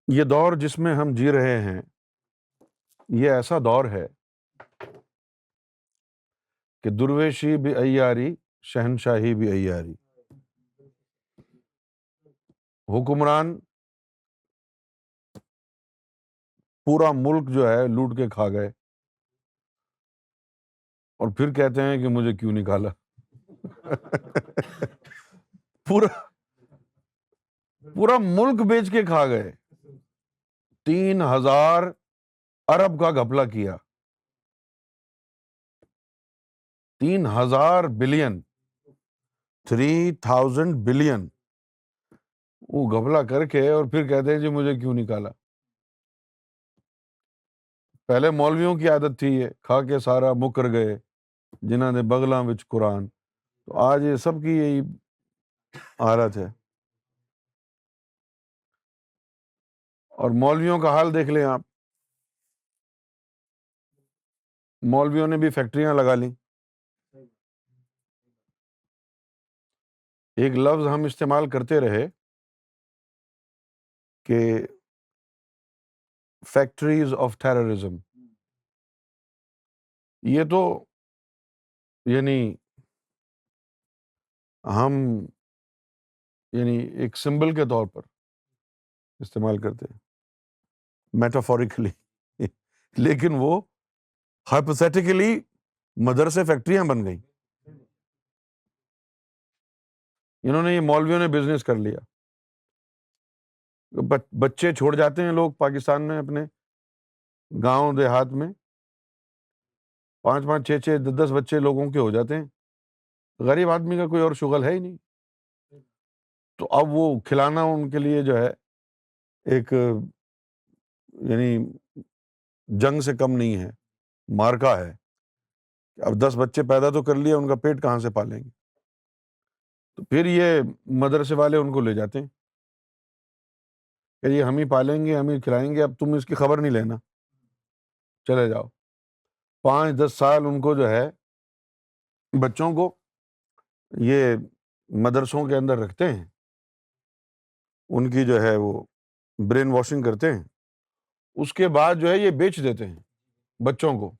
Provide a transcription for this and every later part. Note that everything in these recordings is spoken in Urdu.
یہ دور جس میں ہم جی رہے ہیں یہ ایسا دور ہے کہ درویشی بھی عیاری، شہنشاہی بھی عیاری۔ حکمران پورا ملک جو ہے لوٹ کے کھا گئے اور پھر کہتے ہیں کہ مجھے کیوں نکالا۔ پورا پورا ملک بیچ کے کھا گئے، 3,000 ارب کا گھپلہ کیا، 3,000 بلین، 3,000 بلین وہ گھپلہ کر کے اور پھر کہتے ہیں جی مجھے کیوں نکالا۔ پہلے مولویوں کی عادت تھی یہ کھا کے سارا مکر گئے جنہاں نے بغلاں وچ قرآن، تو آج یہ سب کی یہی حالت ہے۔ اور مولویوں کا حال دیکھ لیں آپ، مولویوں نے بھی فیکٹریاں لگا لیں۔ ایک لفظ ہم استعمال کرتے رہے کہ فیکٹریز آف ٹیررزم، یہ تو یعنی ہم ایک سمبل کے طور پر استعمال کرتے ہیں میٹافوریکلی، لیکن وہ ہائپوتھیٹیکلی مدرسے فیکٹریاں بن گئیں۔ انہوں نے یہ مولویوں نے بزنس کر لیا، بچے چھوڑ جاتے ہیں لوگ پاکستان میں اپنے گاؤں دیہات میں، 5 6 10 بچے لوگوں کے ہو جاتے ہیں، غریب آدمی کا کوئی اور شغل ہے ہی نہیں، تو اب وہ کھلانا ان کے لیے جو ہے ایک یعنی جنگ سے کم نہیں ہے، مارکا ہے۔ اب 10 بچے پیدا تو کر لیے، ان کا پیٹ کہاں سے پالیں گے؟ تو پھر یہ مدرسے والے ان کو لے جاتے ہیں کہ یہ ہم ہی پالیں گے، ہم ہی کھلائیں گے، اب تم اس کی خبر نہیں لینا، چلے جاؤ۔ 5 10 سال ان کو جو ہے بچوں کو یہ مدرسوں کے اندر رکھتے ہیں، ان کی جو ہے وہ برین واشنگ کرتے ہیں، اس کے بعد جو ہے یہ بیچ دیتے ہیں بچوں کو۔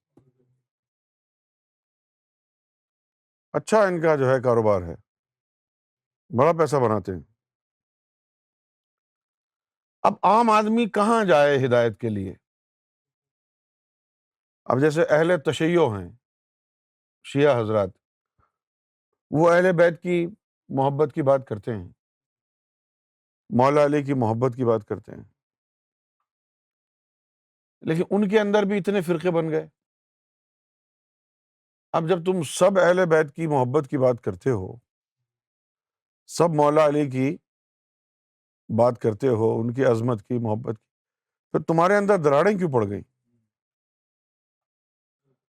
اچھا ان کا جو ہے کاروبار ہے، بڑا پیسہ بناتے ہیں۔ اب عام آدمی کہاں جائے ہدایت کے لیے؟ اب جیسے اہل تشیع ہیں شیعہ حضرات، وہ اہل بیت کی محبت کی بات کرتے ہیں، مولا علی کی محبت کی بات کرتے ہیں، لیکن ان کے اندر بھی اتنے فرقے بن گئے۔ اب جب تم سب اہل بیت کی محبت کی بات کرتے ہو، سب مولا علی کی بات کرتے ہو، ان کی عظمت کی، محبت کی، پھر تمہارے اندر دراڑیں کیوں پڑ گئی؟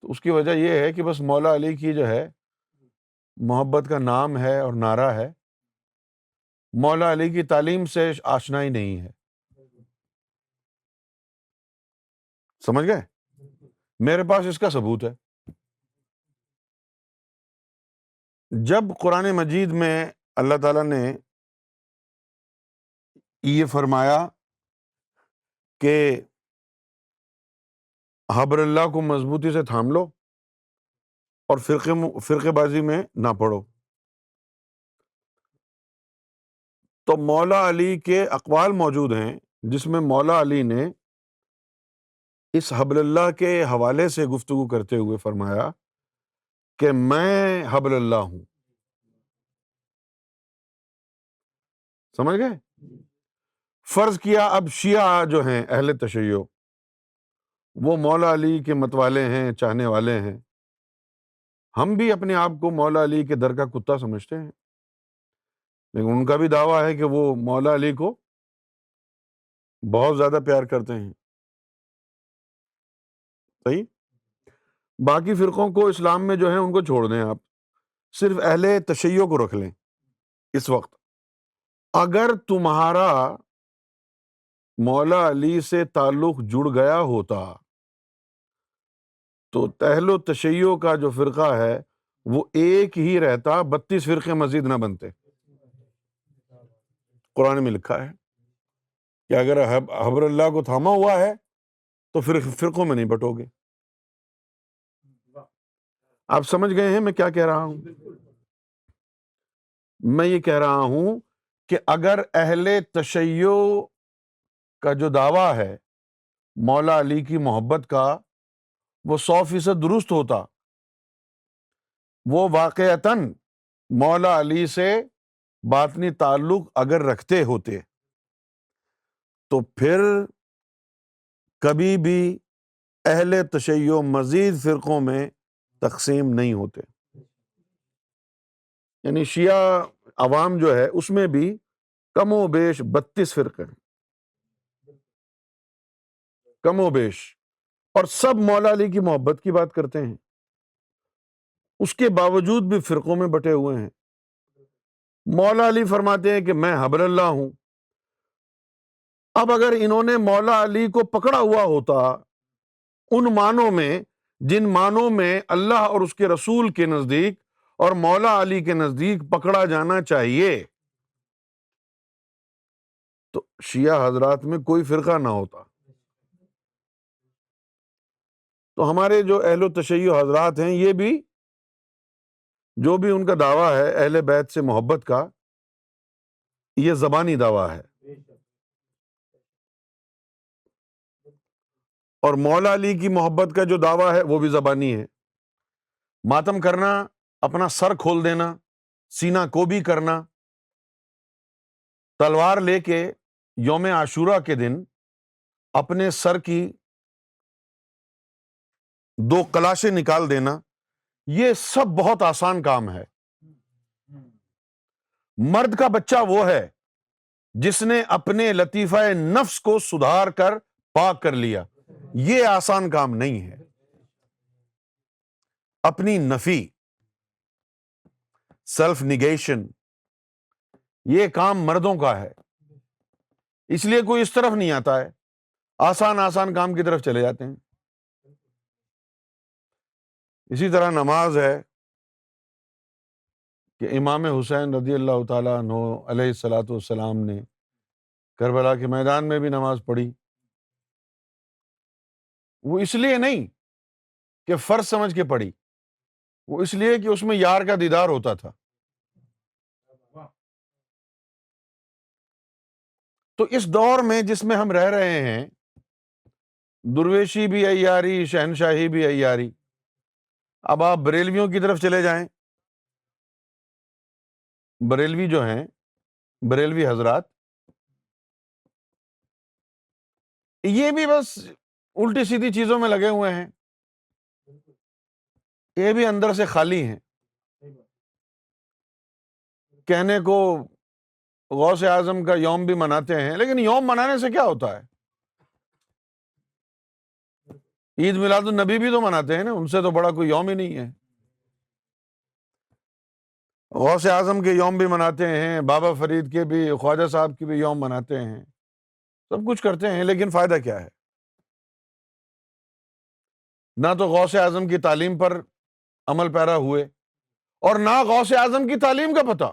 تو اس کی وجہ یہ ہے کہ بس مولا علی کی جو ہے محبت کا نام ہے اور نعرہ ہے، مولا علی کی تعلیم سے آشنائی نہیں ہے۔ سمجھ گئے؟ میرے پاس اس کا ثبوت ہے۔ جب قرآن مجید میں اللہ تعالیٰ نے یہ فرمایا کہ حبل اللہ کو مضبوطی سے تھام لو اور فرقے بازی میں نہ پڑو، تو مولا علی کے اقوال موجود ہیں جس میں مولا علی نے اس حبل اللہ کے حوالے سے گفتگو کرتے ہوئے فرمایا کہ میں حبل اللہ ہوں۔ سمجھ گئے؟ فرض کیا اب شیعہ جو ہیں اہل تشیع، وہ مولا علی کے متوالے ہیں، چاہنے والے ہیں، ہم بھی اپنے آپ کو مولا علی کے در کا کتا سمجھتے ہیں، لیکن ان کا بھی دعویٰ ہے کہ وہ مولا علی کو بہت زیادہ پیار کرتے ہیں۔ صحیح؟ باقی فرقوں کو اسلام میں جو ہے ان کو چھوڑ دیں، آپ صرف اہل تشیع کو رکھ لیں۔ اس وقت اگر تمہارا مولا علی سے تعلق جڑ گیا ہوتا تو اہل و تشیع کا جو فرقہ ہے وہ ایک ہی رہتا، 32 فرقے مزید نہ بنتے۔ قرآن میں لکھا ہے کہ اگر حبل اللہ کو تھاما ہوا ہے تو پھر فرقوں میں نہیں بٹو گے۔ آپ سمجھ گئے ہیں میں کیا کہہ رہا ہوں؟ میں یہ کہہ رہا ہوں کہ اگر اہل تشیع کا جو دعویٰ ہے مولا علی کی محبت کا وہ 100% درست ہوتا، وہ واقعتاً مولا علی سے باطنی تعلق اگر رکھتے ہوتے تو پھر کبھی بھی اہل تشیع مزید فرقوں میں تقسیم نہیں ہوتے۔ یعنی شیعہ عوام جو ہے اس میں بھی کم و بیش 32 فرقے ہیں، کم و بیش، اور سب مولا علی کی محبت کی بات کرتے ہیں، اس کے باوجود بھی فرقوں میں بٹے ہوئے ہیں۔ مولا علی فرماتے ہیں کہ میں حبل اللہ ہوں۔ اب اگر انہوں نے مولا علی کو پکڑا ہوا ہوتا ان معنوں میں جن معنوں میں اللہ اور اس کے رسول کے نزدیک اور مولا علی کے نزدیک پکڑا جانا چاہیے، تو شیعہ حضرات میں کوئی فرقہ نہ ہوتا۔ تو ہمارے جو اہل تشیع حضرات ہیں یہ بھی جو بھی ان کا دعویٰ ہے اہل بیت سے محبت کا، یہ زبانی دعویٰ ہے، اور مولا علی کی محبت کا جو دعویٰ ہے وہ بھی زبانی ہے۔ ماتم کرنا، اپنا سر کھول دینا، سینہ کو بھی کرنا، تلوار لے کے یوم عاشورہ کے دن اپنے سر کی 2 کلاشیں نکال دینا، یہ سب بہت آسان کام ہے۔ مرد کا بچہ وہ ہے جس نے اپنے لطیفہ نفس کو سدھار کر پاک کر لیا، یہ آسان کام نہیں ہے۔ اپنی نفی، سیلف نیگیشن، یہ کام مردوں کا ہے، اس لیے کوئی اس طرف نہیں آتا ہے، آسان کام کی طرف چلے جاتے ہیں۔ اسی طرح نماز ہے کہ امام حسین رضی اللہ تعالیٰ عنہ علیہ الصلاۃ والسلام نے کربلا کے میدان میں بھی نماز پڑھی، وہ اس لیے نہیں کہ فرض سمجھ کے پڑھی، وہ اس لیے کہ اس میں یار کا دیدار ہوتا تھا۔ تو اس دور میں جس میں ہم رہ رہے ہیں، درویشی بھی عیاری، شہنشاہی بھی عیاری، اب آپ بریلویوں کی طرف چلے جائیں، بریلوی جو ہیں، بریلوی حضرات، یہ بھی بس الٹی سیدھی چیزوں میں لگے ہوئے ہیں، یہ بھی اندر سے خالی ہیں۔ کہنے کو غوث اعظم کا یوم بھی مناتے ہیں، لیکن یوم منانے سے کیا ہوتا ہے؟ عید میلاد النبی بھی تو مناتے ہیں نا، ان سے تو بڑا کوئی یوم ہی نہیں ہے۔ غوث اعظم کے یوم بھی مناتے ہیں، بابا فرید کے بھی، خواجہ صاحب کے بھی یوم مناتے ہیں، سب کچھ کرتے ہیں، لیکن فائدہ کیا ہے؟ نہ تو غوث اعظم کی تعلیم پر عمل پیرا ہوئے، اور نہ غوث اعظم کی تعلیم کا پتہ۔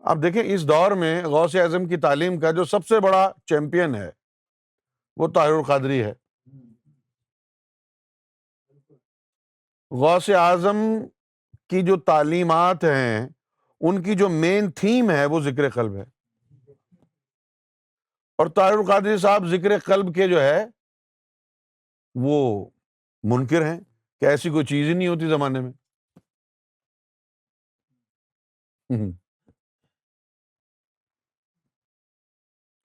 آپ دیکھیں اس دور میں غوث اعظم کی تعلیم کا جو سب سے بڑا چیمپئن ہے وہ طاہر القادری ہے۔ غوث اعظم کی جو تعلیمات ہیں ان کی جو مین تھیم ہے وہ ذکر قلب ہے، اور طاہر القادری صاحب ذکر قلب کے جو ہے وہ منکر ہیں کہ ایسی کوئی چیز ہی نہیں ہوتی زمانے میں۔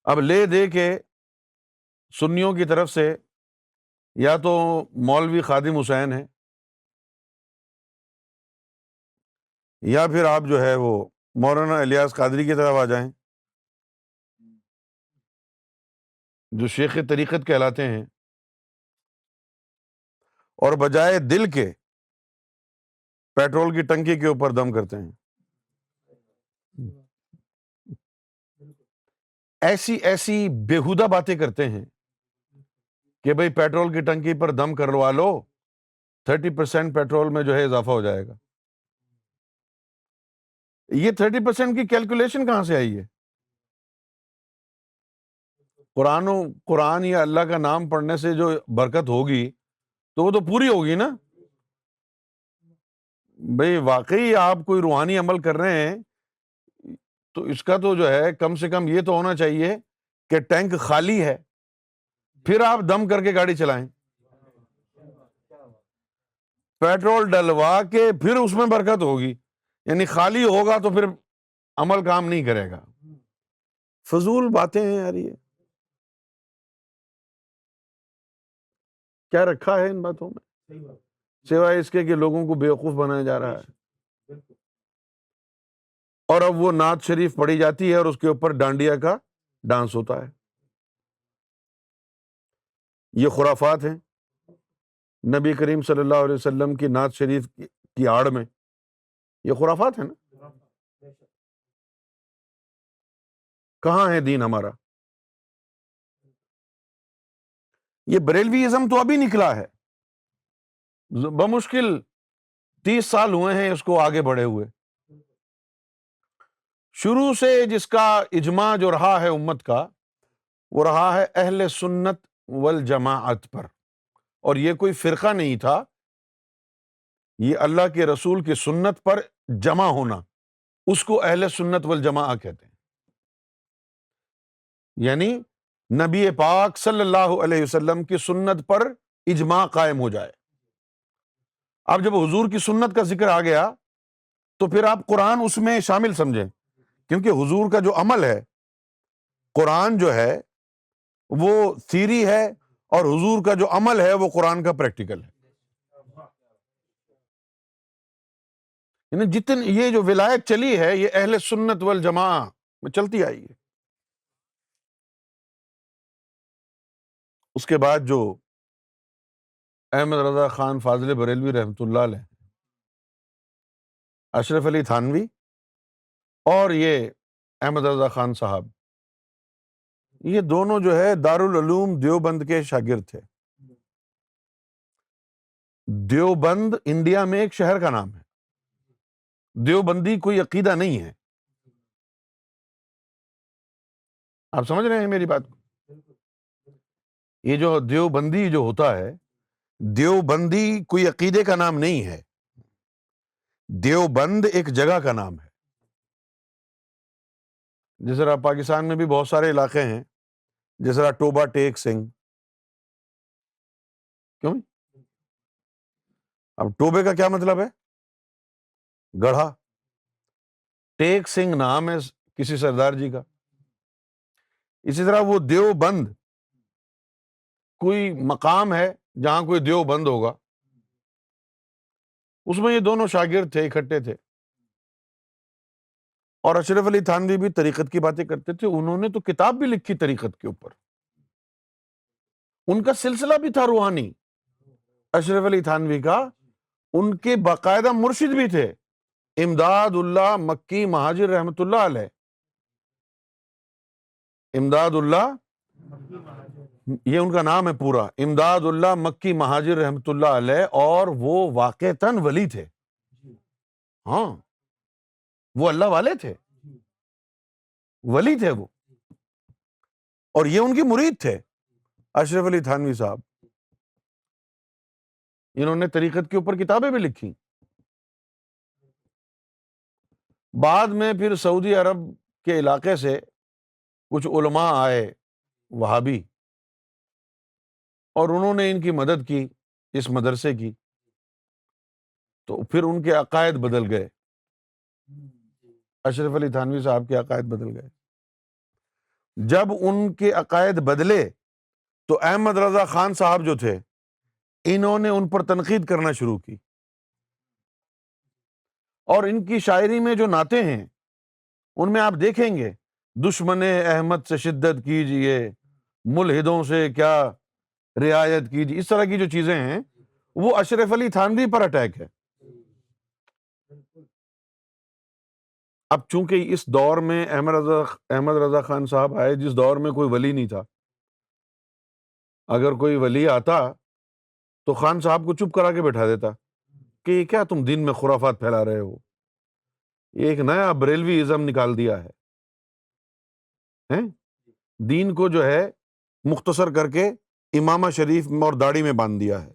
اب لے دے کے سنیوں کی طرف سے یا تو مولوی خادم حسین ہے، یا پھر آپ جو ہے وہ مولانا الیاس قادری کی طرف آ جائیں جو شیخ طریقت کہلاتے ہیں، اور بجائے دل کے پیٹرول کی ٹنکی کے اوپر دم کرتے ہیں۔ ایسی بےہودہ باتیں کرتے ہیں کہ بھئی پیٹرول کی ٹنکی پر دم کروا لو، 30% پیٹرول میں جو ہے اضافہ ہو جائے گا۔ یہ 30% کی کیلکولیشن کہاں سے آئی ہے؟ قرآن یا اللہ کا نام پڑھنے سے جو برکت ہوگی تو وہ تو پوری ہوگی نا. بھئی واقعی آپ کوئی روحانی عمل کر رہے ہیں تو اس کا تو جو ہے کم سے کم یہ تو ہونا چاہیے کہ ٹینک خالی ہے، پھر آپ دم کر کے گاڑی چلائیں. پیٹرول ڈلوا کے پھر اس میں برکت ہوگی، یعنی خالی ہوگا تو پھر عمل کام نہیں کرے گا. فضول باتیں ہیں یار. یہ کیا رکھا ہے ان باتوں میں سوائے اس کے کہ لوگوں کو بیوقوف بنایا جا رہا ہے. اور اب وہ نعت شریف پڑھی جاتی ہے اور اس کے اوپر ڈانڈیا کا ڈانس ہوتا ہے. یہ خرافات ہیں. نبی کریم صلی اللہ علیہ وسلم کی نعت شریف کی آڑ میں یہ خرافات ہیں نا. کہاں ہے دین ہمارا؟ یہ بریلویزم تو ابھی نکلا ہے، بمشکل 30 سال ہوئے ہیں اس کو آگے بڑھے ہوئے. شروع سے جس کا اجماع جو رہا ہے امت کا، وہ رہا ہے اہل سنت والجماعت پر. اور یہ کوئی فرقہ نہیں تھا، یہ اللہ کے رسول کی سنت پر جمع ہونا، اس کو اہل سنت والجماعت کہتے ہیں. یعنی نبی پاک صلی اللہ علیہ وسلم کی سنت پر اجماع قائم ہو جائے. اب جب حضور کی سنت کا ذکر آ گیا تو پھر آپ قرآن اس میں شامل سمجھیں، کیونکہ حضور کا جو عمل ہے، قرآن جو ہے وہ تھیری ہے اور حضور کا جو عمل ہے وہ قرآن کا پریکٹیکل ہے. یعنی جتنی یہ جو ولایت چلی ہے یہ اہل سنت والجماع میں چلتی آئی ہے. اس کے بعد جو احمد رضا خان فاضل بریلوی رحمۃ اللہ علیہ، اشرف علی تھانوی اور یہ احمد رضا خان صاحب، یہ دونوں جو ہے دارالعلوم دیوبند کے شاگرد تھے. دیوبند انڈیا میں ایک شہر کا نام ہے. دیوبندی کوئی عقیدہ نہیں ہے. آپ سمجھ رہے ہیں میری بات کو؟ یہ جو دیوبندی جو ہوتا ہے، دیوبندی کوئی عقیدے کا نام نہیں ہے. دیوبند ایک جگہ کا نام ہے. جس طرح پاکستان میں بھی بہت سارے علاقے ہیں، جس طرح ٹوبا ٹیک سنگھ. کیوں؟ اب ٹوبے کا کیا مطلب ہے؟ گڑھا. ٹیک سنگھ نام ہے کسی سردار جی کا. اسی طرح وہ دیوبند کوئی مقام ہے جہاں کوئی دیوبند ہوگا. اس میں یہ دونوں شاگرد تھے، اکٹھے تھے. اور اشرف علی تھانوی بھی طریقت کی باتیں کرتے تھے. انہوں نے تو کتاب بھی لکھی طریقت کے اوپر. ان کا سلسلہ بھی تھا روحانی. اشرف علی تھانوی کا ان کے باقاعدہ مرشد بھی تھے، امداد اللہ مکی مہاجر رحمۃ اللہ علیہ. امداد اللہ، یہ ان کا نام ہے پورا، امداد اللہ مکی مہاجر رحمۃ اللہ علیہ. اور وہ واقعتاً ولی تھے. ہاں، وہ اللہ والے تھے، ولی تھے وہ. اور یہ ان کی مرید تھے اشرف علی تھانوی صاحب. انہوں نے طریقت کے اوپر کتابیں بھی لکھی. بعد میں پھر سعودی عرب کے علاقے سے کچھ علماء آئے وہابی، اور انہوں نے ان کی مدد کی، اس مدرسے کی. تو پھر ان کے عقائد بدل گئے. اشرف علی تھانوی صاحب کے عقائد بدل گئے. جب ان کے عقائد بدلے تو احمد رضا خان صاحب جو تھے، انہوں نے ان پر تنقید کرنا شروع کی. اور ان کی شاعری میں جو نعتیں ہیں ان میں آپ دیکھیں گے، دشمن احمد سے شدت کیجئے، ملحدوں سے کیا رعایت کیجیے، اس طرح کی جو چیزیں ہیں وہ اشرف علی تھانوی پر اٹیک ہے. اب چونکہ اس دور میں احمد رضا خان صاحب آئے جس دور میں کوئی ولی نہیں تھا. اگر کوئی ولی آتا تو خان صاحب کو چپ کرا کے بٹھا دیتا کہ یہ کیا تم دین میں خرافات پھیلا رہے ہو، یہ ایک نیا بریلوی ازم نکال دیا ہے. دین کو جو ہے مختصر کر کے امامہ شریف میں اور داڑھی میں باندھ دیا ہے.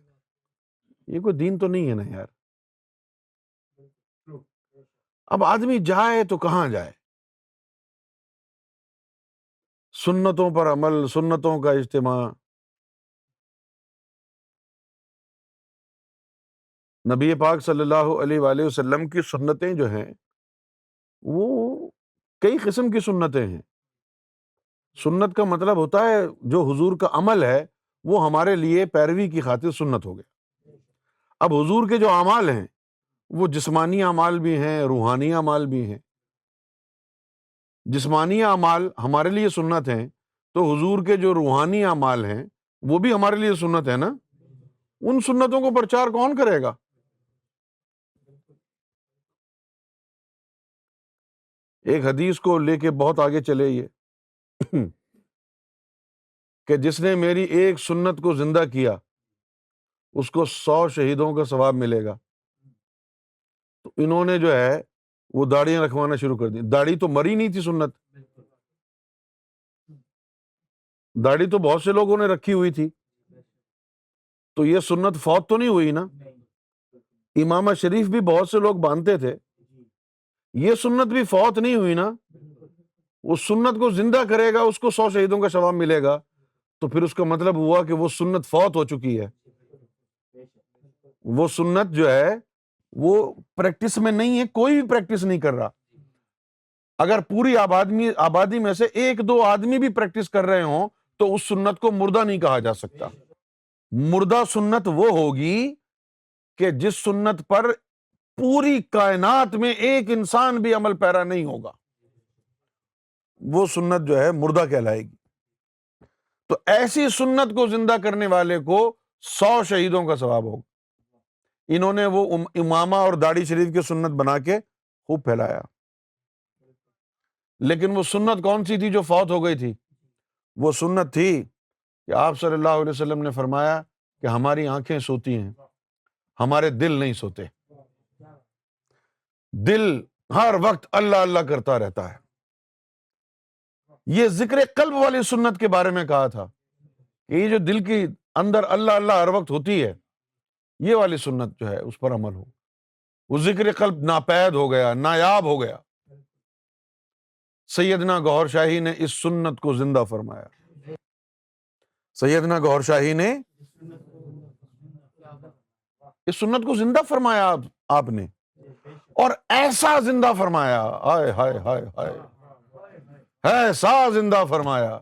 یہ کوئی دین تو نہیں ہے نا یار. اب آدمی جائے تو کہاں جائے؟ سنتوں پر عمل، سنتوں کا اجتماع. نبی پاک صلی اللہ علیہ وآلہ وسلم کی سنتیں جو ہیں وہ کئی قسم کی سنتیں ہیں. سنت کا مطلب ہوتا ہے جو حضور کا عمل ہے وہ ہمارے لیے پیروی کی خاطر سنت ہو گیا. اب حضور کے جو اعمال ہیں وہ جسمانی اعمال بھی ہیں، روحانی اعمال بھی ہیں. جسمانی اعمال ہمارے لیے سنت ہیں تو حضور کے جو روحانی اعمال ہیں وہ بھی ہمارے لیے سنت ہے نا. ان سنتوں کو پرچار کون کرے گا؟ ایک حدیث کو لے کے بہت آگے چلے یہ کہ جس نے میری ایک سنت کو زندہ کیا اس کو 100 شہیدوں کا ثواب ملے گا. تو انہوں نے جو ہے وہ داڑیاں رکھوانا شروع کر دی. داڑھی تو مری نہیں تھی سنت، داڑھی تو بہت سے لوگوں نے رکھی ہوئی تھی. تو یہ سنت فوت تو نہیں ہوئی نا. امامہ شریف بھی بہت سے لوگ باندھتے تھے، یہ سنت بھی فوت نہیں ہوئی نا. اس سنت کو زندہ کرے گا اس کو 100 شہیدوں کا ثواب ملے گا. تو پھر اس کا مطلب ہوا کہ وہ سنت فوت ہو چکی ہے. وہ سنت جو ہے وہ پریکٹس میں نہیں ہے، کوئی بھی پریکٹس نہیں کر رہا. اگر پوری آبادی میں سے ایک دو آدمی بھی پریکٹس کر رہے ہوں تو اس سنت کو مردہ نہیں کہا جا سکتا. مردہ سنت وہ ہوگی کہ جس سنت پر پوری کائنات میں ایک انسان بھی عمل پیرا نہیں ہوگا، وہ سنت جو ہے مردہ کہلائے گی. تو ایسی سنت کو زندہ کرنے والے کو 100 شہیدوں کا ثواب ہوگا. انہوں نے وہ امامہ اور داڑھی شریف کی سنت بنا کے خوب پھیلایا. لیکن وہ سنت کون سی تھی جو فوت ہو گئی تھی؟ وہ سنت تھی کہ آپ صلی اللہ علیہ وسلم نے فرمایا کہ ہماری آنکھیں سوتی ہیں، ہمارے دل نہیں سوتے. دل ہر وقت اللہ اللہ کرتا رہتا ہے. یہ ذکر قلب والی سنت کے بارے میں کہا تھا کہ یہ جو دل کی اندر اللہ اللہ ہر وقت ہوتی ہے، یہ والی سنت جو ہے اس پر عمل ہو. وہ ذکر قلب ناپید ہو گیا، نایاب ہو گیا. سیدنا گوہر شاہی نے اس سنت کو زندہ فرمایا. سیدنا گوہر شاہی نے اس سنت کو زندہ فرمایا آپ نے، اور ایسا زندہ فرمایا، ہائے ہائے ہائے ہائے، ایسا زندہ فرمایا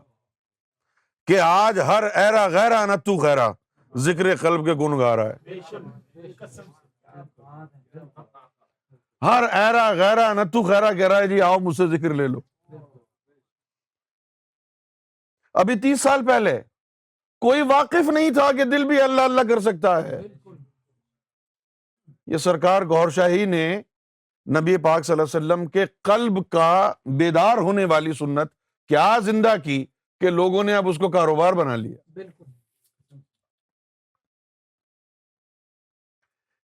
کہ آج ہر ایرا غیرہ نہ تو خیرہ ذکر قلب کے گن گا رہا ہے. ہر ایرا غیرہ نہ تو خیرہ کہہ رہا ہے جی آؤ مجھ سے ذکر لے لو. ابھی 30 سال پہلے کوئی واقف نہیں تھا کہ دل بھی اللہ اللہ کر سکتا ہے. یہ سرکار گوہر شاہی نے نبی پاک صلی اللہ علیہ وسلم کے قلب کا بیدار ہونے والی سنت کیا زندہ کی کہ لوگوں نے اب اس کو کاروبار بنا لیا.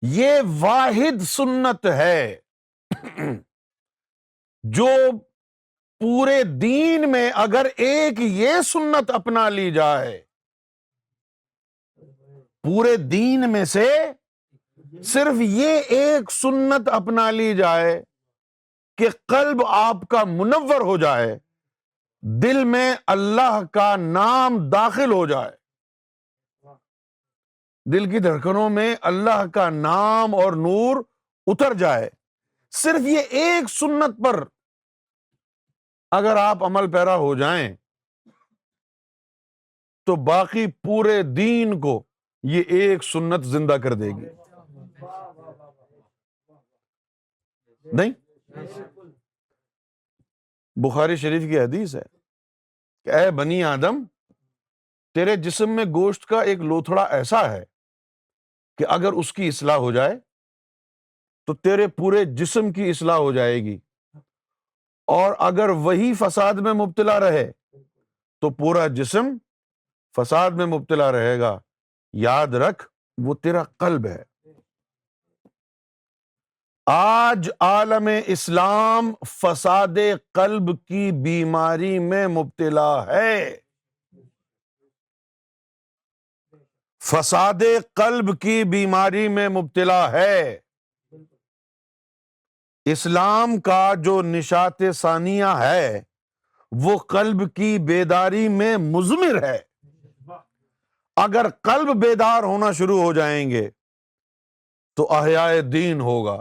یہ واحد سنت ہے جو پورے دین میں اگر ایک یہ سنت اپنا لی جائے، پورے دین میں سے صرف یہ ایک سنت اپنا لی جائے کہ قلب آپ کا منور ہو جائے، دل میں اللہ کا نام داخل ہو جائے، دل کی دھڑکنوں میں اللہ کا نام اور نور اتر جائے. صرف یہ ایک سنت پر اگر آپ عمل پیرا ہو جائیں تو باقی پورے دین کو یہ ایک سنت زندہ کر دے گی. نہیں، بخاری شریف کی حدیث ہے کہ اے بنی آدم، تیرے جسم میں گوشت کا ایک لوتھڑا ایسا ہے کہ اگر اس کی اصلاح ہو جائے تو تیرے پورے جسم کی اصلاح ہو جائے گی، اور اگر وہی فساد میں مبتلا رہے تو پورا جسم فساد میں مبتلا رہے گا. یاد رکھ وہ تیرا قلب ہے. آج عالم اسلام فساد قلب کی بیماری میں مبتلا ہے. فساد قلب کی بیماری میں مبتلا ہے۔ اسلام کا جو نشاط ثانیہ ہے وہ قلب کی بیداری میں مضمر ہے۔ اگر قلب بیدار ہونا شروع ہو جائیں گے تو احیاء دین ہوگا۔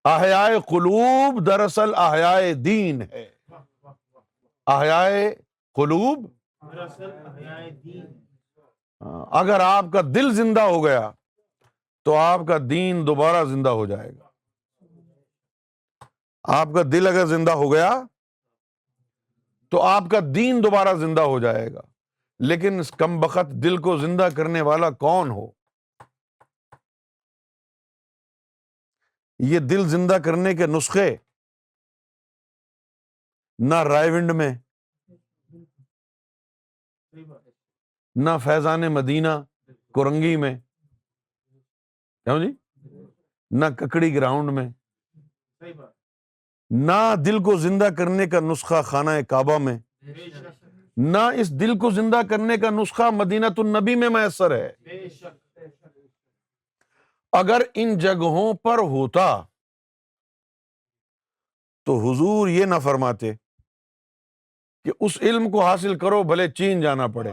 احیاء قلوب دراصل احیاء دین ہے۔ احیاء قلوب، اگر آپ کا دل زندہ ہو گیا تو آپ کا دین دوبارہ زندہ ہو جائے گا۔ آپ کا دل اگر زندہ ہو گیا تو آپ کا دین دوبارہ زندہ ہو جائے گا۔ لیکن اس کم بخت دل کو زندہ کرنے والا کون ہو؟ یہ دل زندہ کرنے کے نسخے نہ رائے ونڈ میں، نہ فیضان مدینہ کورنگی میں، کیوں جی، نہ ککڑی گراؤنڈ میں، نہ دل کو زندہ کرنے کا نسخہ خانہ کعبہ میں، نہ اس دل کو زندہ کرنے کا نسخہ مدینہ النبی میں میسر ہے۔ اگر ان جگہوں پر ہوتا تو حضور یہ نہ فرماتے کہ اس علم کو حاصل کرو بھلے چین جانا پڑے۔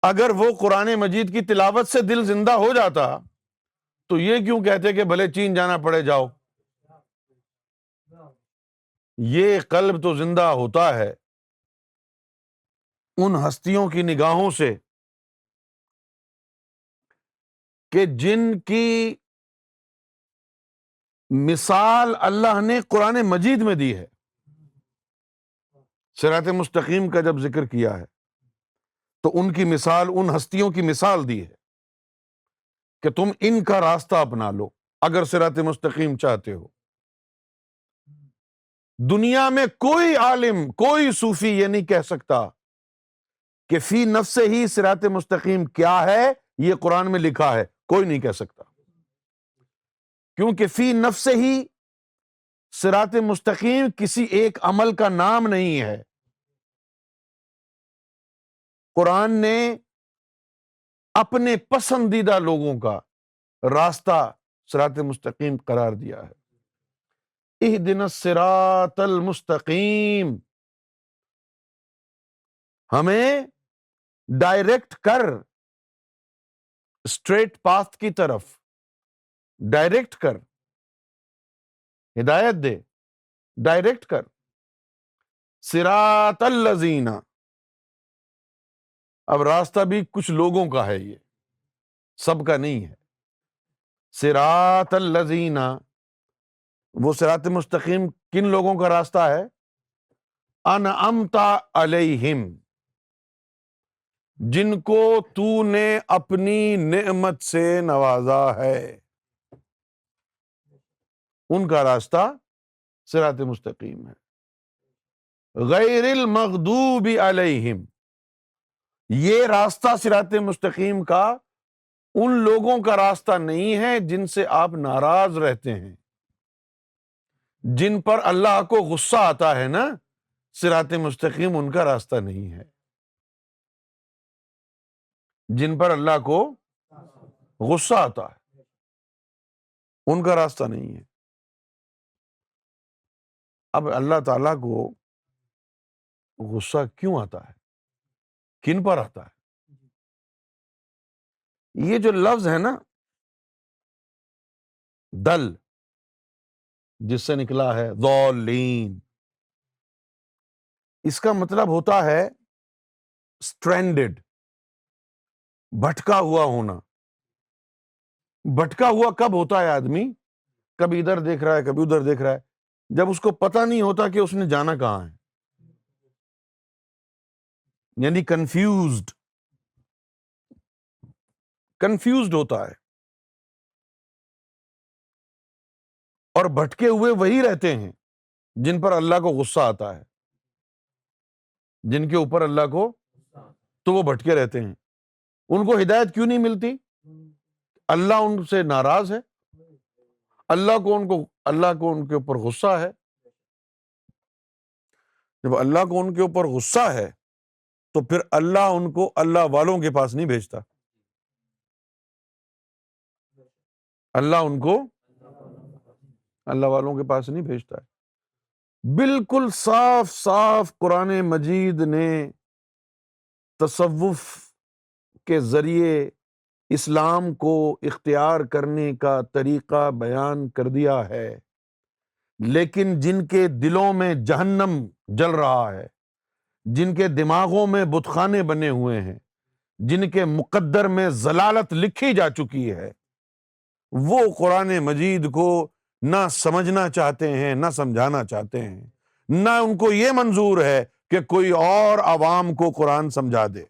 اگر وہ قرآن مجید کی تلاوت سے دل زندہ ہو جاتا تو یہ کیوں کہتے کہ بھلے چین جانا پڑے جاؤ؟ یہ قلب تو زندہ ہوتا ہے ان ہستیوں کی نگاہوں سے کہ جن کی مثال اللہ نے قرآن مجید میں دی ہے۔ صراط مستقیم کا جب ذکر کیا ہے تو ان کی مثال، ان ہستیوں کی مثال دی ہے کہ تم ان کا راستہ اپنا لو اگر صراط مستقیم چاہتے ہو۔ دنیا میں کوئی عالم، کوئی صوفی یہ نہیں کہہ سکتا کہ فی نفس ہی صراط مستقیم کیا ہے یہ قرآن میں لکھا ہے، کوئی نہیں کہہ سکتا، کیونکہ فی نفس ہی صراط مستقیم کسی ایک عمل کا نام نہیں ہے۔ قرآن نے اپنے پسندیدہ لوگوں کا راستہ صراط مستقیم قرار دیا ہے۔ اہدنا الصراط المستقیم، ہمیں ڈائریکٹ کر اسٹریٹ پاتھ کی طرف، ڈائریکٹ کر، ہدایت دے، ڈائریکٹ کر۔ صراط الذین، اب راستہ بھی کچھ لوگوں کا ہے، یہ سب کا نہیں ہے۔ صراط الذین، وہ صراط مستقیم کن لوگوں کا راستہ ہے؟ انعمت علیہم، جن کو تو نے اپنی نعمت سے نوازا ہے، ان کا راستہ صراط مستقیم ہے۔ غیر المغضوب علیہم، یہ راستہ صراط مستقیم کا ان لوگوں کا راستہ نہیں ہے جن سے آپ ناراض رہتے ہیں، جن پر اللہ کو غصہ آتا ہے نا، صراط مستقیم ان کا راستہ نہیں ہے۔ جن پر اللہ کو غصہ آتا ہے ان کا راستہ نہیں ہے۔ اب اللہ تعالیٰ کو غصہ کیوں آتا ہے؟ کن پر آتا ہے؟ یہ جو لفظ ہے نا دل، جس سے نکلا ہے ضالین، اس کا مطلب ہوتا ہے اسٹرینڈڈ، بھٹکا ہوا ہونا۔ بھٹکا ہوا کب ہوتا ہے آدمی؟ کبھی ادھر دیکھ رہا ہے کبھی ادھر دیکھ رہا ہے، جب اس کو پتہ نہیں ہوتا کہ اس نے جانا کہاں ہے، یعنی کنفیوزڈ ہوتا ہے۔ اور بھٹکے ہوئے وہی رہتے ہیں جن پر اللہ کو غصہ آتا ہے، جن کے اوپر اللہ کو، تو وہ بھٹکے رہتے ہیں۔ ان کو ہدایت کیوں نہیں ملتی؟ اللہ ان سے ناراض ہے، اللہ کو ان کے اوپر غصہ ہے۔ جب اللہ کو ان کے اوپر غصہ ہے تو پھر اللہ ان کو اللہ والوں کے پاس نہیں بھیجتا، اللہ ان کو اللہ والوں کے پاس نہیں بھیجتا ہے۔ بالکل صاف صاف قرآن مجید نے تصوف کے ذریعے اسلام کو اختیار کرنے کا طریقہ بیان کر دیا ہے، لیکن جن کے دلوں میں جہنم جل رہا ہے، جن کے دماغوں میں بت خانے بنے ہوئے ہیں، جن کے مقدر میں ضلالت لکھی جا چکی ہے، وہ قرآن مجید کو نہ سمجھنا چاہتے ہیں، نہ سمجھانا چاہتے ہیں، نہ ان کو یہ منظور ہے کہ کوئی اور عوام کو قرآن سمجھا دے۔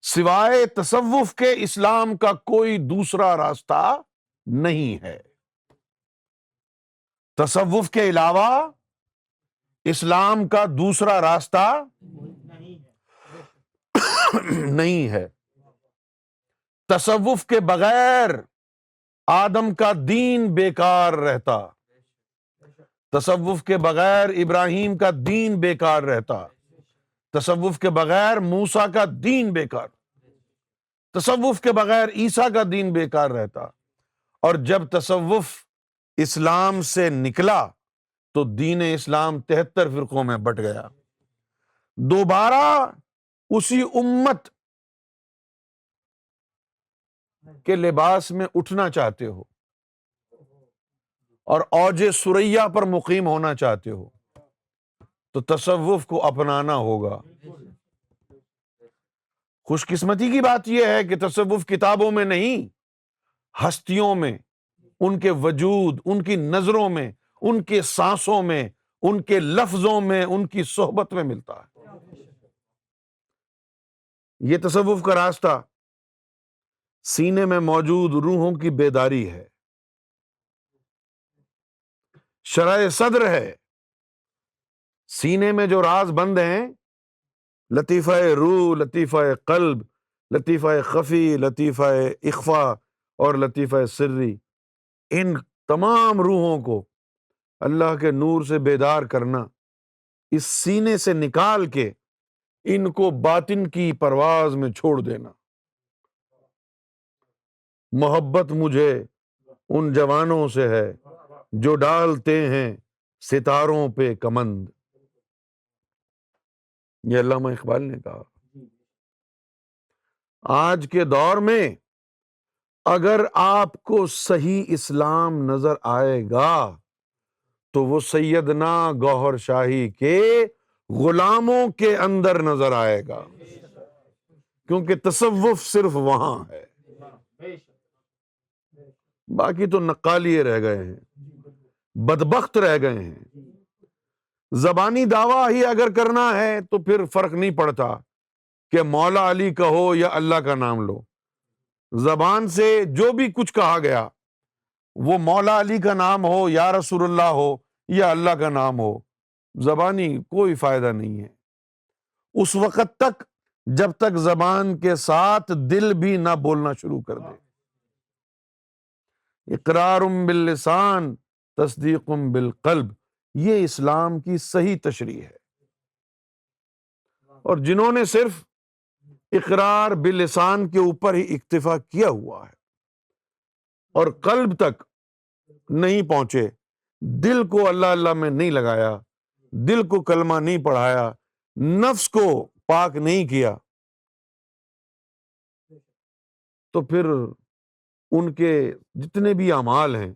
سوائے تصوف کے اسلام کا کوئی دوسرا راستہ نہیں ہے۔ تصوف کے علاوہ اسلام کا دوسرا راستہ نہیں ہے۔ تصوف کے بغیر آدم کا دین بیکار رہتا، تصوف کے بغیر ابراہیم کا دین بیکار رہتا، تصوف کے بغیر موسیٰ کا دین بیکار، تصوف کے بغیر عیسیٰ کا دین بیکار رہتا۔ اور جب تصوف اسلام سے نکلا تو دین اسلام 73 فرقوں میں بٹ گیا۔ دوبارہ اسی امت کے لباس میں اٹھنا چاہتے ہو اور اوج ثریا پر مقیم ہونا چاہتے ہو تو تصوف کو اپنانا ہوگا۔ خوش قسمتی کی بات یہ ہے کہ تصوف کتابوں میں نہیں، ہستیوں میں، ان کے وجود، ان کی نظروں میں، ان کے سانسوں میں، ان کے لفظوں میں، ان کی صحبت میں ملتا ہے۔ یہ تصوف کا راستہ سینے میں موجود روحوں کی بیداری ہے، شرح صدر ہے۔ سینے میں جو راز بند ہیں، لطیفہ روح، لطیفہ قلب، لطیفہ خفی، لطیفہ اخفا اور لطیفہ سری، ان تمام روحوں کو اللہ کے نور سے بیدار کرنا، اس سینے سے نکال کے ان کو باطن کی پرواز میں چھوڑ دینا۔ محبت مجھے ان جوانوں سے ہے جو ڈالتے ہیں ستاروں پہ کمند، یہ علامہ اقبال نے کہا۔ آج کے دور میں اگر آپ کو صحیح اسلام نظر آئے گا تو وہ سیدنا گوہر شاہی کے غلاموں کے اندر نظر آئے گا، کیونکہ تصوف صرف وہاں ہے، باقی تو نقالیے رہ گئے ہیں، بدبخت رہ گئے ہیں۔ زبانی دعویٰ ہی اگر کرنا ہے تو پھر فرق نہیں پڑتا کہ مولا علی کہو یا اللہ کا نام لو، زبان سے جو بھی کچھ کہا گیا وہ مولا علی کا نام ہو یا رسول اللہ ہو یا اللہ کا نام ہو، زبانی کوئی فائدہ نہیں ہے اس وقت تک جب تک زبان کے ساتھ دل بھی نہ بولنا شروع کر دے۔ اقرار باللسان تصدیق بالقلب، یہ اسلام کی صحیح تشریح ہے۔ اور جنہوں نے صرف اقرار باللسان کے اوپر ہی اکتفا کیا ہوا ہے اور قلب تک نہیں پہنچے، دل کو اللہ اللہ میں نہیں لگایا، دل کو کلمہ نہیں پڑھایا، نفس کو پاک نہیں کیا، تو پھر ان کے جتنے بھی اعمال ہیں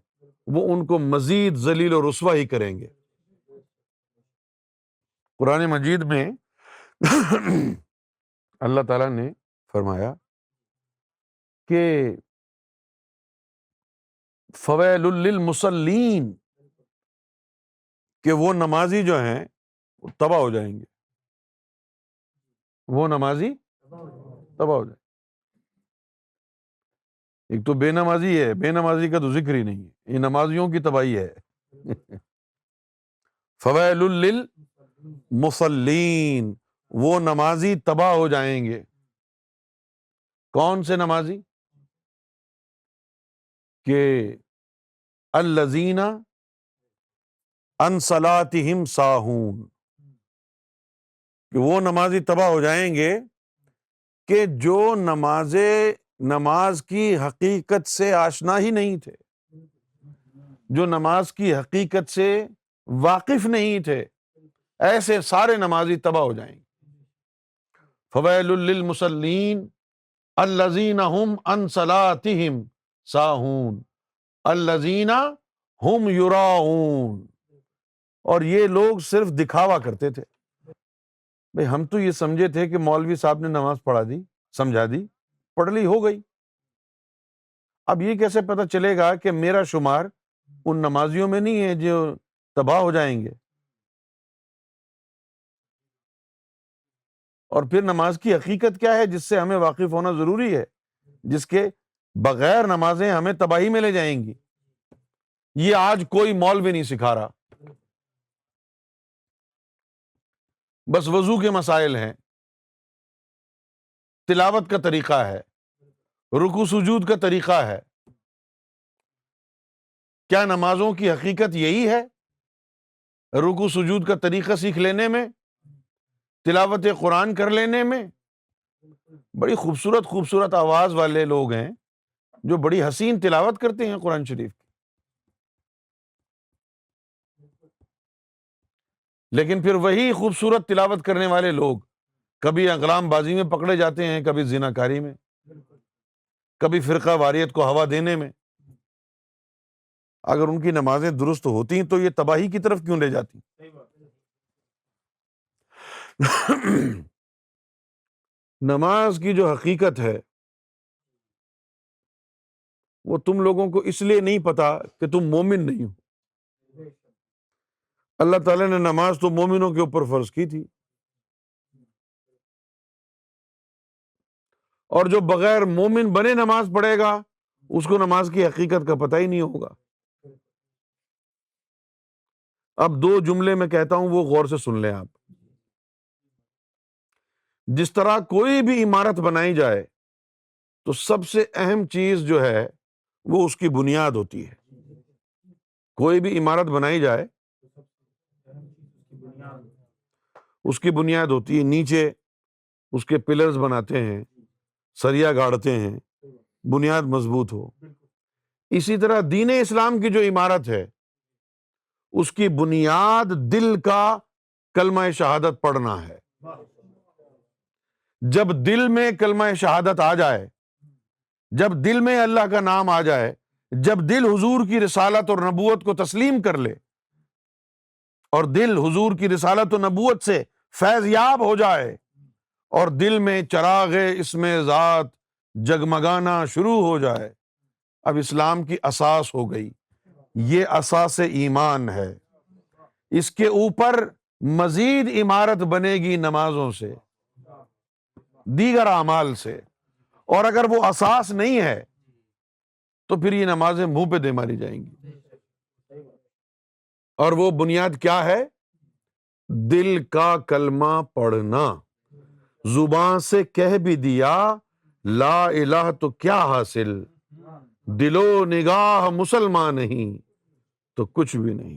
وہ ان کو مزید ذلیل و رسوا ہی کریں گے۔ قرآن مجید میں اللہ تعالیٰ نے فرمایا کہ فویل للمصلین، کہ وہ نمازی جو ہیں وہ تباہ ہو جائیں گے، وہ نمازی تباہ ہو جائیں گے۔ ایک تو بے نمازی ہے، بے نمازی کا تو ذکر ہی نہیں ہے، یہ نمازیوں کی تباہی ہے۔ فویل للمصلین، وہ نمازی تباہ ہو جائیں گے۔ کون سے نمازی؟ کہ الذین عن صلاتہم ساہون، کہ وہ نمازی تباہ ہو جائیں گے کہ جو نماز کی حقیقت سے آشنا ہی نہیں تھے، جو نماز کی حقیقت سے واقف نہیں تھے، ایسے سارے نمازی تباہ ہو جائیں گے۔ فویل للمصلین الذین هم عن صلاتہم ساہون الذین هم یراؤون، اور یہ لوگ صرف دکھاوا کرتے تھے۔ بھئی ہم تو یہ سمجھے تھے کہ مولوی صاحب نے نماز پڑھا دی، سمجھا دی، پڑھ لی، ہو گئی۔ اب یہ کیسے پتہ چلے گا کہ میرا شمار ان نمازیوں میں نہیں ہے جو تباہ ہو جائیں گے؟ اور پھر نماز کی حقیقت کیا ہے جس سے ہمیں واقف ہونا ضروری ہے، جس کے بغیر نمازیں ہمیں تباہی میں لے جائیں گی؟ یہ آج کوئی مولوی نہیں سکھا رہا، بس وضو کے مسائل ہیں، تلاوت کا طریقہ ہے، رکوع سجود کا طریقہ ہے۔ کیا نمازوں کی حقیقت یہی ہے؟ رکوع سجود کا طریقہ سیکھ لینے میں، تلاوت قرآن کر لینے میں؟ بڑی خوبصورت خوبصورت آواز والے لوگ ہیں جو بڑی حسین تلاوت کرتے ہیں قرآن شریف کی، لیکن پھر وہی خوبصورت تلاوت کرنے والے لوگ کبھی اقلام بازی میں پکڑے جاتے ہیں، کبھی زناکاری میں، کبھی فرقہ واریت کو ہوا دینے میں۔ اگر ان کی نمازیں درست ہوتی تو یہ تباہی کی طرف کیوں لے جاتی؟ نماز کی جو حقیقت ہے وہ تم لوگوں کو اس لیے نہیں پتا کہ تم مومن نہیں ہو۔ اللہ تعالیٰ نے نماز تو مومنوں کے اوپر فرض کی تھی، اور جو بغیر مومن بنے نماز پڑھے گا اس کو نماز کی حقیقت کا پتہ ہی نہیں ہوگا۔ اب دو جملے میں کہتا ہوں، وہ غور سے سن لیں آپ۔ جس طرح کوئی بھی عمارت بنائی جائے تو سب سے اہم چیز جو ہے وہ اس کی بنیاد ہوتی ہے۔ کوئی بھی عمارت بنائی جائے اس کی بنیاد ہوتی ہے، نیچے اس کے پلرز بناتے ہیں، سریا گاڑتے ہیں، بنیاد مضبوط ہو۔ اسی طرح دین اسلام کی جو عمارت ہے اس کی بنیاد دل کا کلمہ شہادت پڑھنا ہے۔ جب دل میں کلمہ شہادت آ جائے، جب دل میں اللہ کا نام آ جائے، جب دل حضور کی رسالت اور نبوت کو تسلیم کر لے، اور دل حضور کی رسالت و نبوت سے فیض یاب ہو جائے، اور دل میں چراغ اسم ذات جگمگانا شروع ہو جائے، اب اسلام کی اساس ہو گئی۔ یہ اساس ایمان ہے، اس کے اوپر مزید عمارت بنے گی نمازوں سے، دیگر اعمال سے، اور اگر وہ اساس نہیں ہے تو پھر یہ نمازیں منہ پہ دے ماری جائیں گی۔ اور وہ بنیاد کیا ہے؟ دل کا کلمہ پڑھنا۔ زبان سے کہہ بھی دیا لا الہ تو کیا حاصل، دل و نگاہ مسلمان نہیں تو کچھ بھی نہیں۔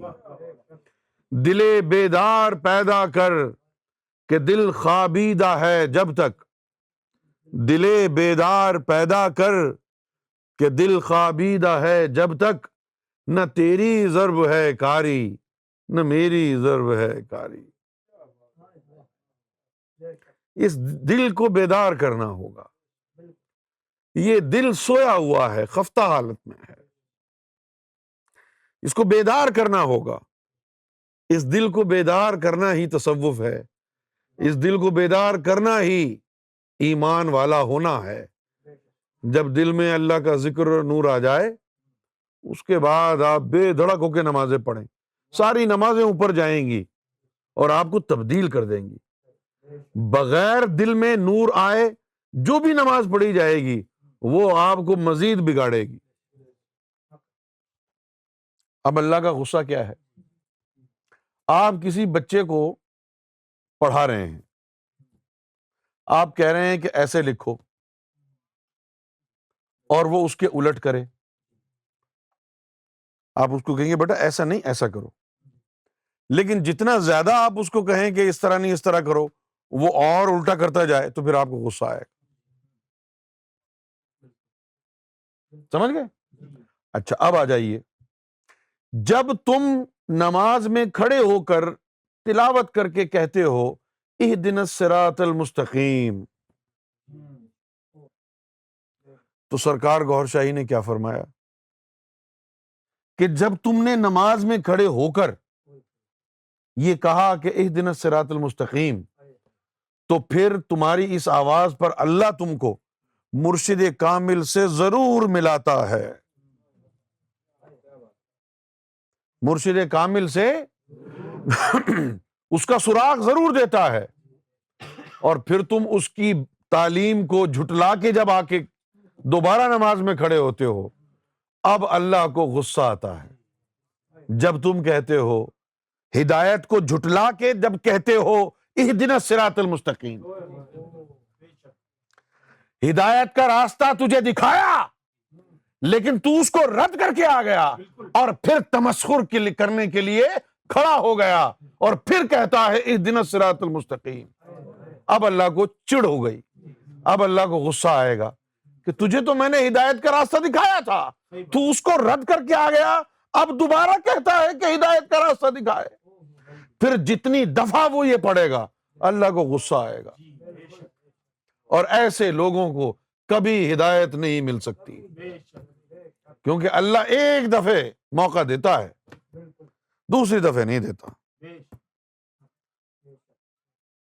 دل بیدار پیدا کر کہ دل خوابیدہ ہے جب تک، دل بیدار پیدا کر کہ دل خوابیدہ ہے جب تک، نہ تیری ضرب ہے کاری نہ میری ضرب ہے کاری۔ اس دل کو بیدار کرنا ہوگا۔ یہ دل سویا ہوا ہے، خفتہ حالت میں ہے، اس کو بیدار کرنا ہوگا۔ اس دل کو بیدار کرنا ہی تصوف ہے، اس دل کو بیدار کرنا ہی ایمان والا ہونا ہے۔ جب دل میں اللہ کا ذکر اور نور آ جائے اس کے بعد آپ بے دھڑک ہو کے نمازیں پڑھیں، ساری نمازیں اوپر جائیں گی اور آپ کو تبدیل کر دیں گی۔ بغیر دل میں نور آئے جو بھی نماز پڑھی جائے گی وہ آپ کو مزید بگاڑے گی۔ اب اللہ کا غصہ کیا ہے؟ آپ کسی بچے کو پڑھا رہے ہیں، آپ کہہ رہے ہیں کہ ایسے لکھو، اور وہ اس کے الٹ کرے۔ آپ اس کو کہیں گے بیٹا ایسا نہیں، ایسا کرو۔ لیکن جتنا زیادہ آپ اس کو کہیں کہ اس طرح نہیں اس طرح کرو، وہ اور الٹا کرتا جائے تو پھر آپ کو غصہ آئے گا. سمجھ گئے؟ اچھا اب آ جائیے، جب تم نماز میں کھڑے ہو کر تلاوت کر کے کہتے ہو اہدنا الصراط المستقیم، تو سرکار گوھر شاہی نے کیا فرمایا کہ جب تم نے نماز میں کھڑے ہو کر یہ کہا کہ اہدنا الصراط المستقیم، تو پھر تمہاری اس آواز پر اللہ تم کو مرشد کامل سے ضرور ملاتا ہے، مرشد کامل سے اس کا سراغ ضرور دیتا ہے، اور پھر تم اس کی تعلیم کو جھٹلا کے جب آ کے دوبارہ نماز میں کھڑے ہوتے ہو، اب اللہ کو غصہ آتا ہے. جب تم کہتے ہو ہدایت کو جھٹلا کے جب کہتے ہو اہدنا الصراط المستقیم، ہدایت کا راستہ تجھے دکھایا لیکن تو اس کو رد کر کے آ گیا، اور پھر تمسخر کرنے کے لیے کھڑا ہو گیا اور پھر کہتا ہے اہدنا الصراط المستقیم. اب اللہ کو چڑ ہو گئی، اب اللہ کو غصہ آئے گا کہ تجھے تو میں نے ہدایت کا راستہ دکھایا تھا، تو اس کو رد کر کے آ گیا، اب دوبارہ کہتا ہے کہ ہدایت کا راستہ دکھائے. پھر جتنی دفعہ وہ یہ پڑھے گا اللہ کو غصہ آئے گا، اور ایسے لوگوں کو کبھی ہدایت نہیں مل سکتی، کیونکہ اللہ ایک دفعہ موقع دیتا ہے، دوسری دفعہ نہیں دیتا.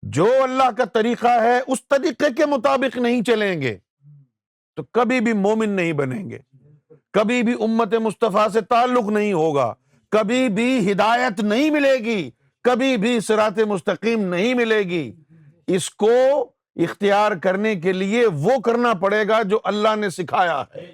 جو اللہ کا طریقہ ہے اس طریقے کے مطابق نہیں چلیں گے تو کبھی بھی مومن نہیں بنیں گے، کبھی بھی امت مصطفیٰ سے تعلق نہیں ہوگا، کبھی بھی ہدایت نہیں ملے گی، کبھی بھی صراط مستقیم نہیں ملے گی. اس کو اختیار کرنے کے لیے وہ کرنا پڑے گا جو اللہ نے سکھایا ہے.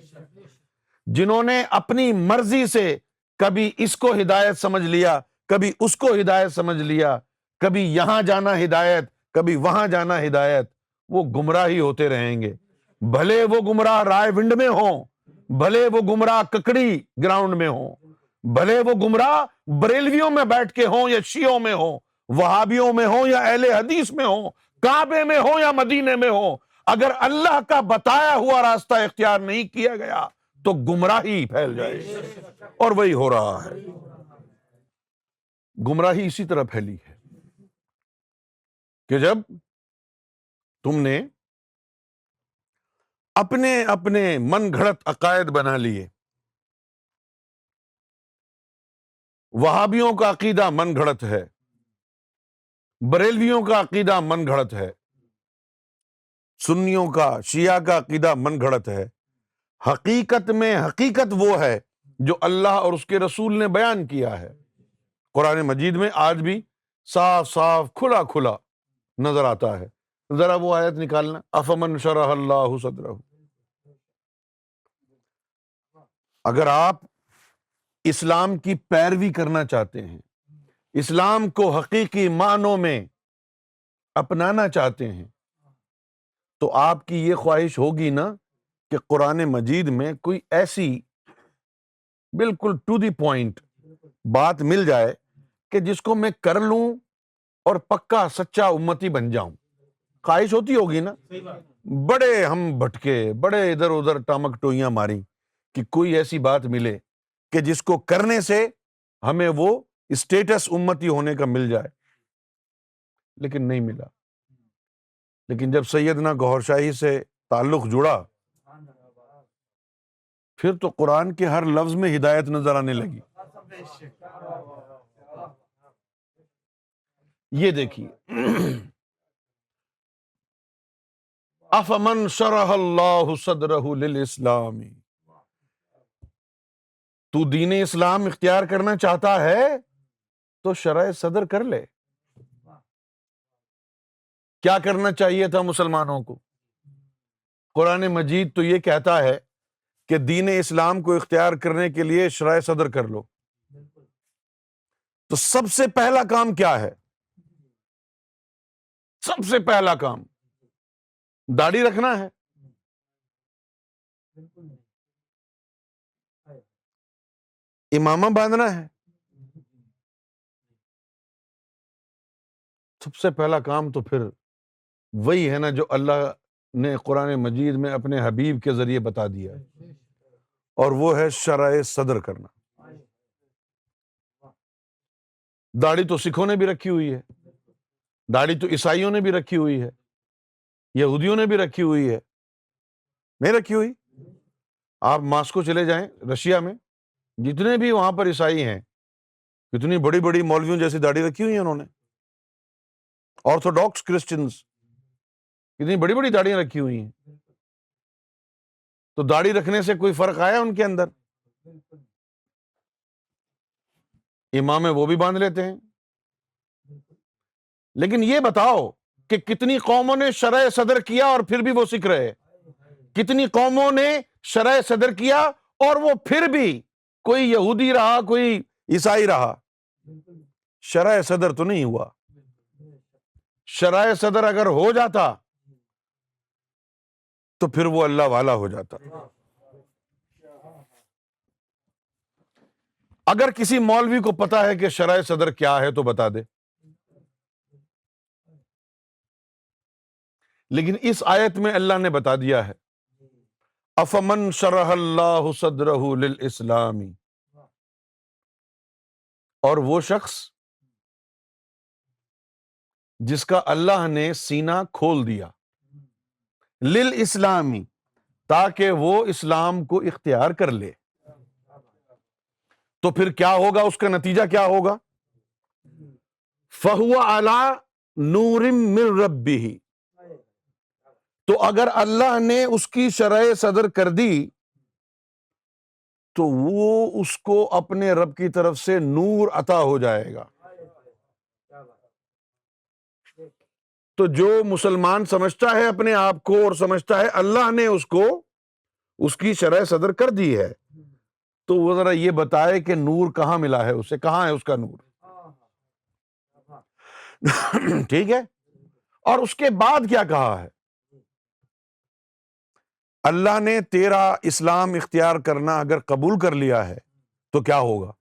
جنہوں نے اپنی مرضی سے کبھی اس کو ہدایت سمجھ لیا، کبھی اس کو ہدایت سمجھ لیا، کبھی یہاں جانا ہدایت، کبھی وہاں جانا ہدایت، وہ گمراہ ہی ہوتے رہیں گے. بھلے وہ گمراہ رائے ونڈ میں ہوں، بھلے وہ گمراہ ککڑی گراؤنڈ میں ہوں، بھلے وہ گمراہ بریلویوں میں بیٹھ کے ہوں یا شیعوں میں ہوں، وہابیوں میں ہوں یا اہل حدیث میں ہوں، کعبے میں ہوں یا مدینے میں ہوں، اگر اللہ کا بتایا ہوا راستہ اختیار نہیں کیا گیا تو گمراہی پھیل جائے گی، اور وہی ہو رہا ہے. گمراہی اسی طرح پھیلی ہے کہ جب تم نے اپنے اپنے من گھڑت عقائد بنا لیے. وہابیوں کا عقیدہ من گھڑت ہے، بریلویوں کا عقیدہ من گھڑت ہے، سنیوں کا شیعہ کا عقیدہ من گھڑت ہے. حقیقت میں حقیقت وہ ہے جو اللہ اور اس کے رسول نے بیان کیا ہے. قرآن مجید میں آج بھی صاف صاف کھلا کھلا نظر آتا ہے. ذرا وہ آیت نکالنا، افمن شرح اللہ صدرہ. اگر آپ اسلام کی پیروی کرنا چاہتے ہیں، اسلام کو حقیقی معنوں میں اپنانا چاہتے ہیں، تو آپ کی یہ خواہش ہوگی نا کہ قرآن مجید میں کوئی ایسی بالکل ٹو دی پوائنٹ بات مل جائے کہ جس کو میں کر لوں اور پکا سچا امتی بن جاؤں. خواہش ہوتی ہوگی نا. بڑے ہم بھٹکے، بڑے ادھر ادھر ٹامک ٹوئیاں ماری کہ کوئی ایسی بات ملے کہ جس کو کرنے سے ہمیں وہ اسٹیٹس امتی ہونے کا مل جائے، لیکن نہیں ملا. لیکن جب سیدنا گوھر شاہی سے تعلق جڑا، پھر تو قرآن کے ہر لفظ میں ہدایت نظر آنے لگی. یہ دیکھیے، افمن شرح اللہ صدرہ للاسلام، تو دین اسلام اختیار کرنا چاہتا ہے تو شرح صدر کر لے. کیا کرنا چاہیے تھا مسلمانوں کو؟ قرآن مجید تو یہ کہتا ہے کہ دین اسلام کو اختیار کرنے کے لیے شرح صدر کر لو. تو سب سے پہلا کام کیا ہے؟ سب سے پہلا کام داڑھی رکھنا ہے. امامہ باندھنا ہے. سب سے پہلا کام تو پھر وہی ہے نا جو اللہ نے قرآن مجید میں اپنے حبیب کے ذریعے بتا دیا ہے، اور وہ ہے شرح صدر کرنا۔ داڑھی تو سکھوں نے بھی رکھی ہوئی ہے، داڑھی تو عیسائیوں نے بھی رکھی ہوئی ہے، یہودیوں نے بھی رکھی ہوئی ہے، نہیں رکھی ہوئی؟ آپ ماسکو چلے جائیں رشیا میں، جتنے بھی وہاں پر عیسائی ہیں، کتنی بڑی بڑی مولویوں جیسی داڑھی رکھی ہوئی ہیں انہوں نے، آرتھوڈاکس کرسچنز کتنی بڑی بڑی داڑیاں رکھی ہوئی ہیں۔ تو داڑھی رکھنے سے کوئی فرق آیا ان کے اندر؟ امامے وہ بھی باندھ لیتے ہیں۔ لیکن یہ بتاؤ کہ کتنی قوموں نے شرح صدر کیا اور پھر بھی وہ سکھ رہے، کتنی قوموں نے شرح صدر کیا اور وہ پھر بھی کوئی یہودی رہا، کوئی عیسائی رہا، شرح صدر تو نہیں ہوا۔ شرح صدر اگر ہو جاتا تو پھر وہ اللہ والا ہو جاتا۔ اگر کسی مولوی کو پتا ہے کہ شرح صدر کیا ہے تو بتا دے، لیکن اس آیت میں اللہ نے بتا دیا ہے افمن شرح اللہ صدرہ للاسلام، اور وہ شخص جس کا اللہ نے سینہ کھول دیا للاسلامی، تاکہ وہ اسلام کو اختیار کر لے، تو پھر کیا ہوگا؟ اس کا نتیجہ کیا ہوگا؟ فَهُوَ عَلَى نُورٍ مِّن رَبِّهِ، تو اگر اللہ نے اس کی شرح صدر کر دی تو وہ اس کو اپنے رب کی طرف سے نور عطا ہو جائے گا۔ تو جو مسلمان سمجھتا ہے اپنے آپ کو اور سمجھتا ہے اللہ نے اس کو اس کی شرح صدر کر دی ہے، تو وہ ذرا یہ بتائے کہ نور کہاں ملا ہے اسے، کہاں ہے اس کا نور؟ ٹھیک ہے؟ اور اس کے بعد کیا کہا ہے؟ اللہ نے تیرا اسلام اختیار کرنا اگر قبول کر لیا ہے تو کیا ہوگا؟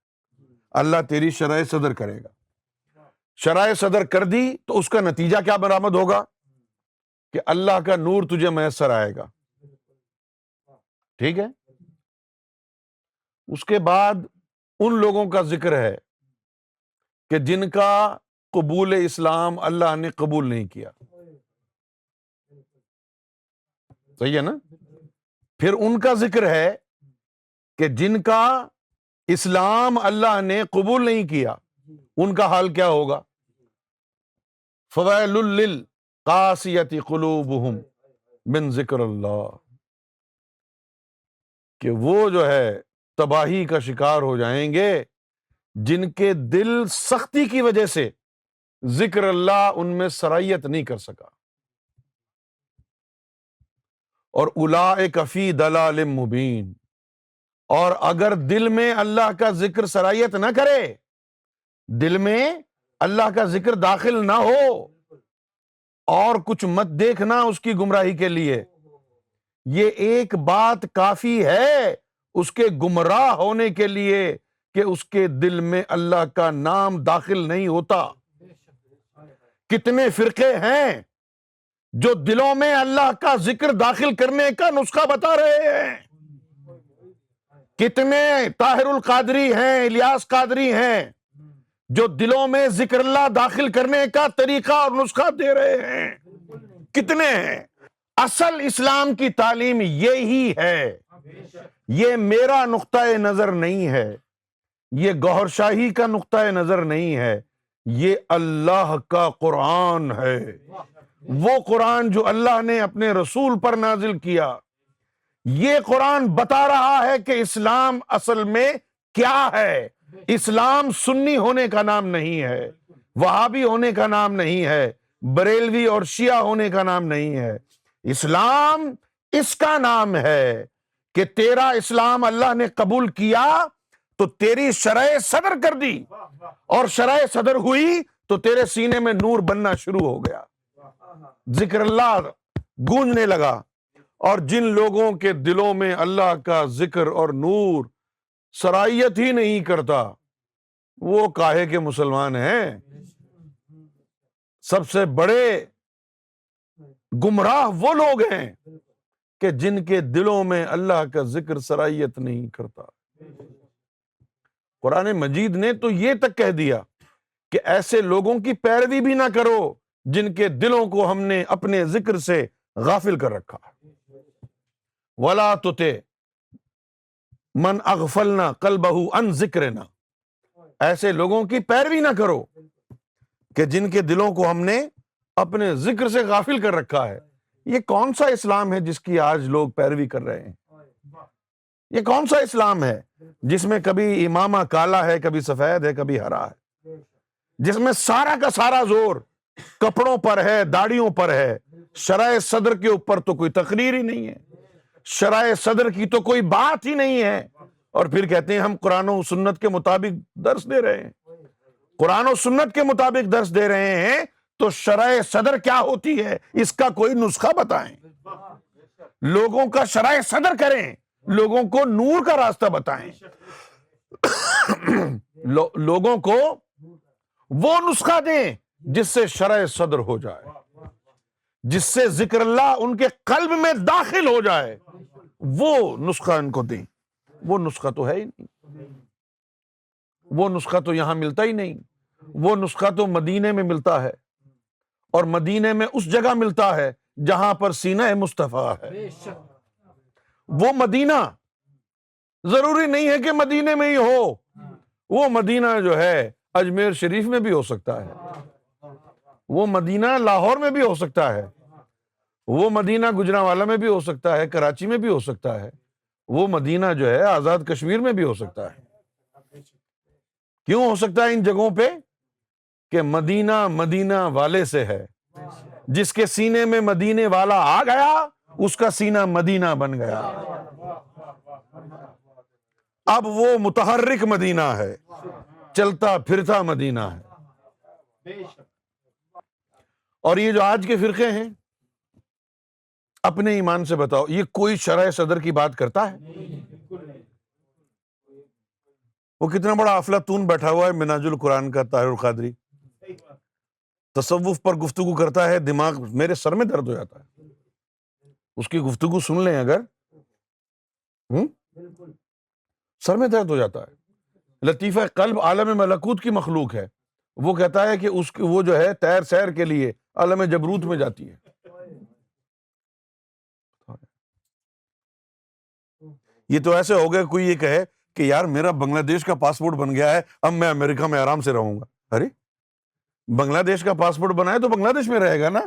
اللہ تیری شرح صدر کرے گا۔ شرح صدر کر دی تو اس کا نتیجہ کیا برآمد ہوگا؟ کہ اللہ کا نور تجھے میسر آئے گا۔ ٹھیک ہے؟ اس کے بعد ان لوگوں کا ذکر ہے کہ جن کا قبول اسلام اللہ نے قبول نہیں کیا۔ صحیح ہے نا؟ پھر ان کا ذکر ہے کہ جن کا اسلام اللہ نے قبول نہیں کیا، ان کا حال کیا ہوگا؟ فویل للقاسیۃ قلوبہم من ذکر اللہ، کہ وہ جو ہے تباہی کا شکار ہو جائیں گے جن کے دل سختی کی وجہ سے ذکر اللہ ان میں سرایت نہیں کر سکا۔ اور اولئک فی ضلال مبین، اور اگر دل میں اللہ کا ذکر سرایت نہ کرے، دل میں اللہ کا ذکر داخل نہ ہو اور کچھ مت دیکھنا اس کی گمراہی کے لیے، یہ ایک بات کافی ہے اس کے گمراہ ہونے کے لیے کہ اس کے دل میں اللہ کا نام داخل نہیں ہوتا۔ کتنے فرقے ہیں جو دلوں میں اللہ کا ذکر داخل کرنے کا نسخہ بتا رہے ہیں، کتنے طاہر القادری ہیں، الیاس قادری ہیں جو دلوں میں ذکر اللہ داخل کرنے کا طریقہ اور نسخہ دے رہے ہیں، کتنے ہیں۔ اصل اسلام کی تعلیم یہی ہے، یہ میرا نقطۂ نظر نہیں ہے، یہ گوہر شاہی کا نقطۂ نظر نہیں ہے، یہ اللہ کا قرآن ہے، وہ قرآن جو اللہ نے اپنے رسول پر نازل کیا۔ یہ قرآن بتا رہا ہے کہ اسلام اصل میں کیا ہے۔ اسلام سنی ہونے کا نام نہیں ہے، وہابی ہونے کا نام نہیں ہے، بریلوی اور شیعہ ہونے کا نام نہیں ہے۔ اسلام اس کا نام ہے کہ تیرا اسلام اللہ نے قبول کیا تو تیری شرح صدر کر دی، اور شرح صدر ہوئی تو تیرے سینے میں نور بننا شروع ہو گیا، ذکر اللہ گونجنے لگا۔ اور جن لوگوں کے دلوں میں اللہ کا ذکر اور نور سرایت ہی نہیں کرتا، وہ کاہے کے مسلمان ہیں؟ سب سے بڑے گمراہ وہ لوگ ہیں کہ جن کے دلوں میں اللہ کا ذکر سرایت نہیں کرتا۔ قرآن مجید نے تو یہ تک کہہ دیا کہ ایسے لوگوں کی پیروی بھی نہ کرو جن کے دلوں کو ہم نے اپنے ذکر سے غافل کر رکھا۔ وَلَا تُطِعْ مَنْ أَغْفَلْنَا قَلْبَهُ عَنْ ذِكْرِنَا، ایسے لوگوں کی پیروی نہ کرو کہ جن کے دلوں کو ہم نے اپنے ذکر سے غافل کر رکھا ہے۔ یہ کون سا اسلام ہے جس کی آج لوگ پیروی کر رہے ہیں؟ یہ کون سا اسلام ہے جس میں کبھی امامہ کالا ہے، کبھی سفید ہے، کبھی ہرا ہے، جس میں سارا کا سارا زور کپڑوں پر ہے، داڑھیوں پر ہے، شرح صدر کے اوپر تو کوئی تقریر ہی نہیں ہے، شرح صدر کی تو کوئی بات ہی نہیں ہے، اور پھر کہتے ہیں ہم قرآن و سنت کے مطابق درس دے رہے ہیں۔ قرآن و سنت کے مطابق درس دے رہے ہیں تو شرح صدر کیا ہوتی ہے اس کا کوئی نسخہ بتائیں، لوگوں کا شرح صدر کریں، لوگوں کو نور کا راستہ بتائیں، لوگوں کو وہ نسخہ دیں جس سے شرح صدر ہو جائے، جس سے ذکر اللہ ان کے قلب میں داخل ہو جائے، وہ نسخہ ان کو دیں۔ وہ نسخہ تو ہے ہی نہیں، وہ نسخہ تو یہاں ملتا ہی نہیں، وہ نسخہ تو مدینے میں ملتا ہے، اور مدینے میں اس جگہ ملتا ہے جہاں پر سینہ مصطفیٰ ہے۔ وہ مدینہ ضروری نہیں ہے کہ مدینے میں ہی ہو، وہ مدینہ جو ہے اجمیر شریف میں بھی ہو سکتا ہے، وہ مدینہ لاہور میں بھی ہو سکتا ہے، وہ مدینہ گجرانوالہ میں بھی ہو سکتا ہے، کراچی میں بھی ہو سکتا ہے، وہ مدینہ جو ہے آزاد کشمیر میں بھی ہو سکتا ہے۔ کیوں ہو سکتا ہے ان جگہوں پہ؟ کہ مدینہ مدینہ والے سے ہے، جس کے سینے میں مدینے والا آ گیا اس کا سینہ مدینہ بن گیا، اب وہ متحرک مدینہ ہے، چلتا پھرتا مدینہ ہے۔ اور یہ جو آج کے فرقے ہیں، اپنے ایمان سے بتاؤ یہ کوئی شرح صدر کی بات کرتا ہے؟ وہ کتنا بڑا افلاطون بیٹھا ہوا ہے منہاج القرآن کا طاہر القادری، تصوف پر گفتگو کرتا ہے، دماغ میرے سر میں درد ہو جاتا ہے اس کی گفتگو سن لیں اگر، سر میں درد ہو جاتا ہے۔ لطیفہ قلب عالم ملکوت کی مخلوق ہے، وہ کہتا ہے کہ وہ جو ہے تیر سیر کے لیے عالم جبروت میں جاتی ہے۔ یہ تو ایسے ہو گئے کوئی یہ کہے کہ یار میرا بنگلہ دیش کا پاسپورٹ بن گیا ہے، اب میں امریکہ میں آرام سے رہوں گا۔ ارے بنگلہ دیش کا پاسپورٹ بنا ہے تو بنگلہ دیش میں رہے گا نا۔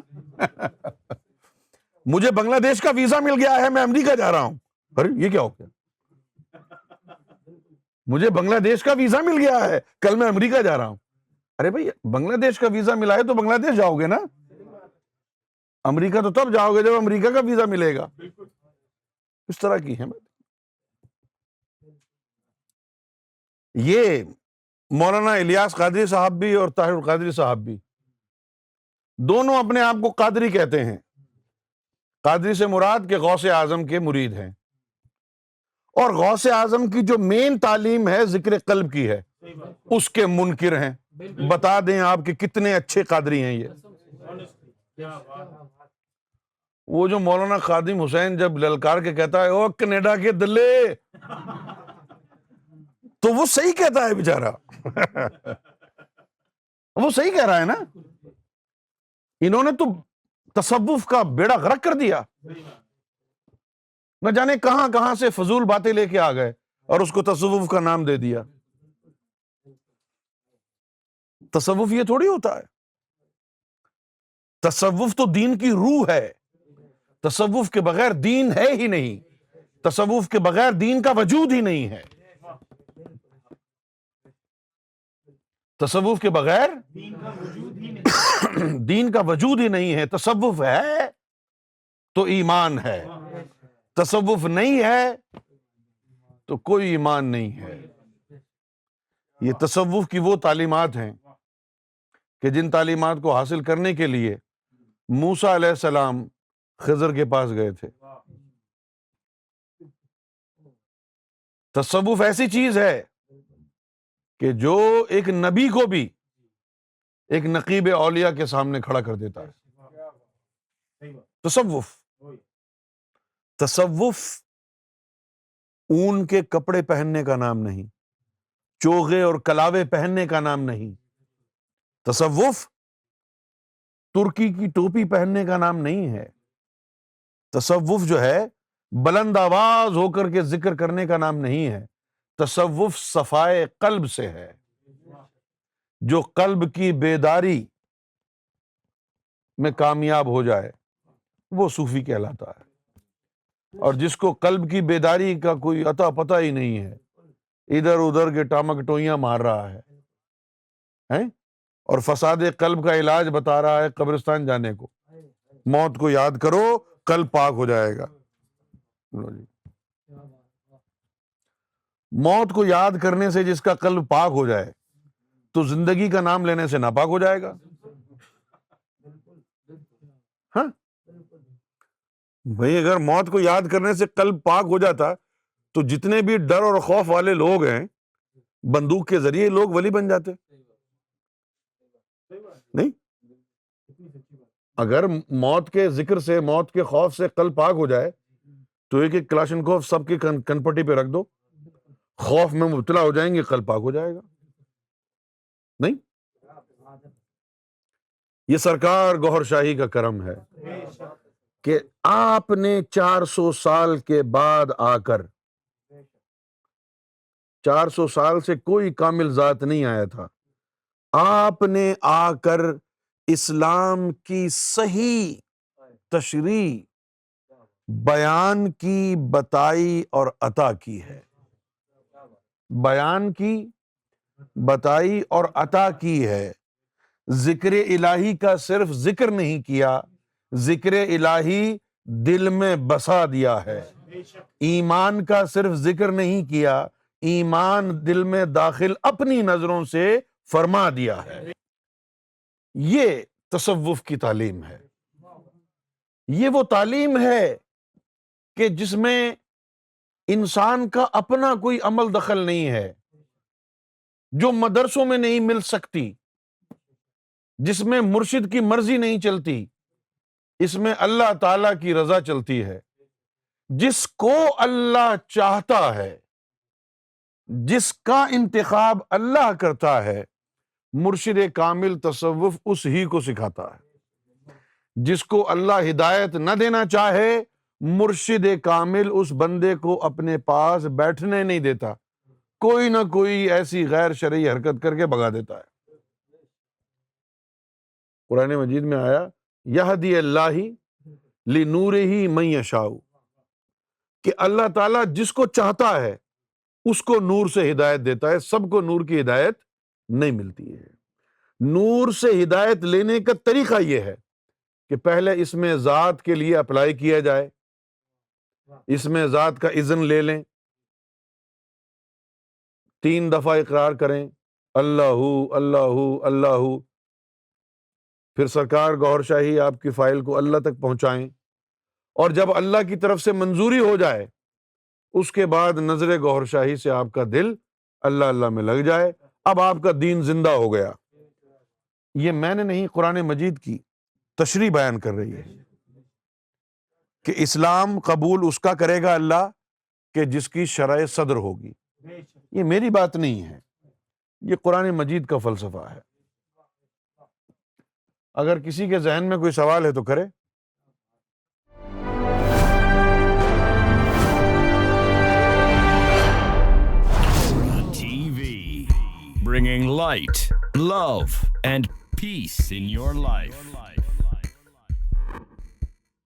مجھے بنگلہ دیش کا ویزا مل گیا ہے، میں امریکہ جا رہا ہوں۔ ارے یہ کیا ہو گیا؟ مجھے بنگلہ دیش کا ویزا مل گیا ہے، کل میں امریکہ جا رہا ہوں۔ ارے بھائی بنگلہ دیش کا ویزا ملا ہے تو بنگلہ دیش جاؤ گے نا، امریکہ تو تب جاؤ گے جب امریکہ کا ویزا ملے گا۔ اس طرح کی ہے۔ یہ مولانا الیاس قادری صاحب بھی اور طاہر القادری صاحب بھی دونوں اپنے آپ کو قادری کہتے ہیں۔ قادری سے مراد کہ غوث اعظم کے مرید ہیں، اور غوث اعظم کی جو مین تعلیم ہے ذکر قلب کی ہے، اس کے منکر ہیں۔ بتا دیں آپ کہ کتنے اچھے قادری ہیں یہ۔ وہ جو مولانا خادم حسین جب للکار کے کہتا ہے او کینیڈا کے دلے، تو وہ صحیح کہتا ہے بیچارہ، وہ صحیح کہہ رہا ہے نا۔ انہوں نے تو تصوف کا بیڑا غرق کر دیا، نہ جانے کہاں کہاں سے فضول باتیں لے کے آ گئے اور اس کو تصوف کا نام دے دیا۔ تصوف یہ تھوڑی ہوتا ہے، تصوف تو دین کی روح ہے، تصوف کے بغیر دین ہے ہی نہیں، تصوف کے بغیر دین کا وجود ہی نہیں ہے، تصوف کے بغیر دین کا وجود ہی نہیں ہے۔ تصوف ہے تو ایمان ہے، تصوف نہیں ہے تو کوئی ایمان نہیں ہے۔ یہ تصوف کی وہ تعلیمات ہیں کہ جن تعلیمات کو حاصل کرنے کے لیے موسیٰ علیہ السلام خضر کے پاس گئے تھے۔ تصوف ایسی چیز ہے کہ جو ایک نبی کو بھی ایک نقیب اولیاء کے سامنے کھڑا کر دیتا ہے۔ تصوف اون کے کپڑے پہننے کا نام نہیں، چوغے اور کلاوے پہننے کا نام نہیں، تصوف ترکی کی ٹوپی پہننے کا نام نہیں ہے، تصوف جو ہے بلند آواز ہو کر کے ذکر کرنے کا نام نہیں ہے، تصوف صفائے قلب سے ہے، جو قلب کی بیداری میں کامیاب ہو جائے وہ صوفی کہلاتا ہے، اور جس کو قلب کی بیداری کا کوئی عطا پتہ ہی نہیں ہے، ادھر ادھر کے ٹامک ٹوئیاں مار رہا ہے اور فساد قلب کا علاج بتا رہا ہے قبرستان جانے کو، موت کو یاد کرو قلب پاک ہو جائے گا۔ موت کو یاد کرنے سے جس کا قلب پاک ہو جائے تو زندگی کا نام لینے سے ناپاک ہو جائے گا۔ ہاں بھئی، اگر موت کو یاد کرنے سے قلب پاک ہو جاتا تو جتنے بھی ڈر اور خوف والے لوگ ہیں بندوق کے ذریعے لوگ ولی بن جاتے نہیں؟ اگر موت کے ذکر سے، موت کے خوف سے قلب پاک ہو جائے تو ایک ایک کلاشنکوف سب کی کنپٹی پہ رکھ دو، خوف میں مبتلا ہو جائیں گے، قلب پاک ہو جائے گا۔ نہیں، یہ سرکار گوھر شاہی کا کرم ہے کہ آپ نے 400 سال کے بعد آ کر، 400 سال سے کوئی کامل ذات نہیں آیا تھا، آپ نے آ کر اسلام کی صحیح تشریح بیان کی، بتائی اور عطا کی ہے، بیان کی، بتائی اور عطا کی ہے۔ ذکر الہی کا صرف ذکر نہیں کیا، ذکر الہی دل میں بسا دیا ہے۔ ایمان کا صرف ذکر نہیں کیا، ایمان دل میں داخل اپنی نظروں سے فرما دیا ہے۔ یہ تصوف کی تعلیم ہے، یہ وہ تعلیم ہے کہ جس میں انسان کا اپنا کوئی عمل دخل نہیں ہے، جو مدرسوں میں نہیں مل سکتی، جس میں مرشد کی مرضی نہیں چلتی، اس میں اللہ تعالی کی رضا چلتی ہے۔ جس کو اللہ چاہتا ہے، جس کا انتخاب اللہ کرتا ہے، مرشد کامل تصوف اس ہی کو سکھاتا ہے۔ جس کو اللہ ہدایت نہ دینا چاہے، مرشد کامل اس بندے کو اپنے پاس بیٹھنے نہیں دیتا، کوئی نہ کوئی ایسی غیر شرعی حرکت کر کے بھگا دیتا ہے۔ قرآن مجید میں آیا یہدی اللہ لنورہ من یشاء، کہ اللہ تعالیٰ جس کو چاہتا ہے اس کو نور سے ہدایت دیتا ہے، سب کو نور کی ہدایت نہیں ملتی ہے۔ نور سے ہدایت لینے کا طریقہ یہ ہے کہ پہلے اس میں ذات کے لیے اپلائی کیا جائے، اس میں ذات کا اذن لے لیں، 3 دفعہ اقرار کریں، اللہ اللہ اللہ، پھر سرکار گوھر شاہی آپ کی فائل کو اللہ تک پہنچائیں، اور جب اللہ کی طرف سے منظوری ہو جائے اس کے بعد نظر گوھر شاہی سے آپ کا دل اللہ اللہ میں لگ جائے، اب آپ کا دین زندہ ہو گیا۔ یہ میں نے نہیں، قرآن مجید کی تشریح بیان کر رہی ہے کہ اسلام قبول اس کا کرے گا اللہ کہ جس کی شرح صدر ہوگی۔ یہ میری بات نہیں ہے، یہ قرآن مجید کا فلسفہ ہے۔ اگر کسی کے ذہن میں کوئی سوال ہے تو کرے۔ TV, bringing light, love, and peace in your life.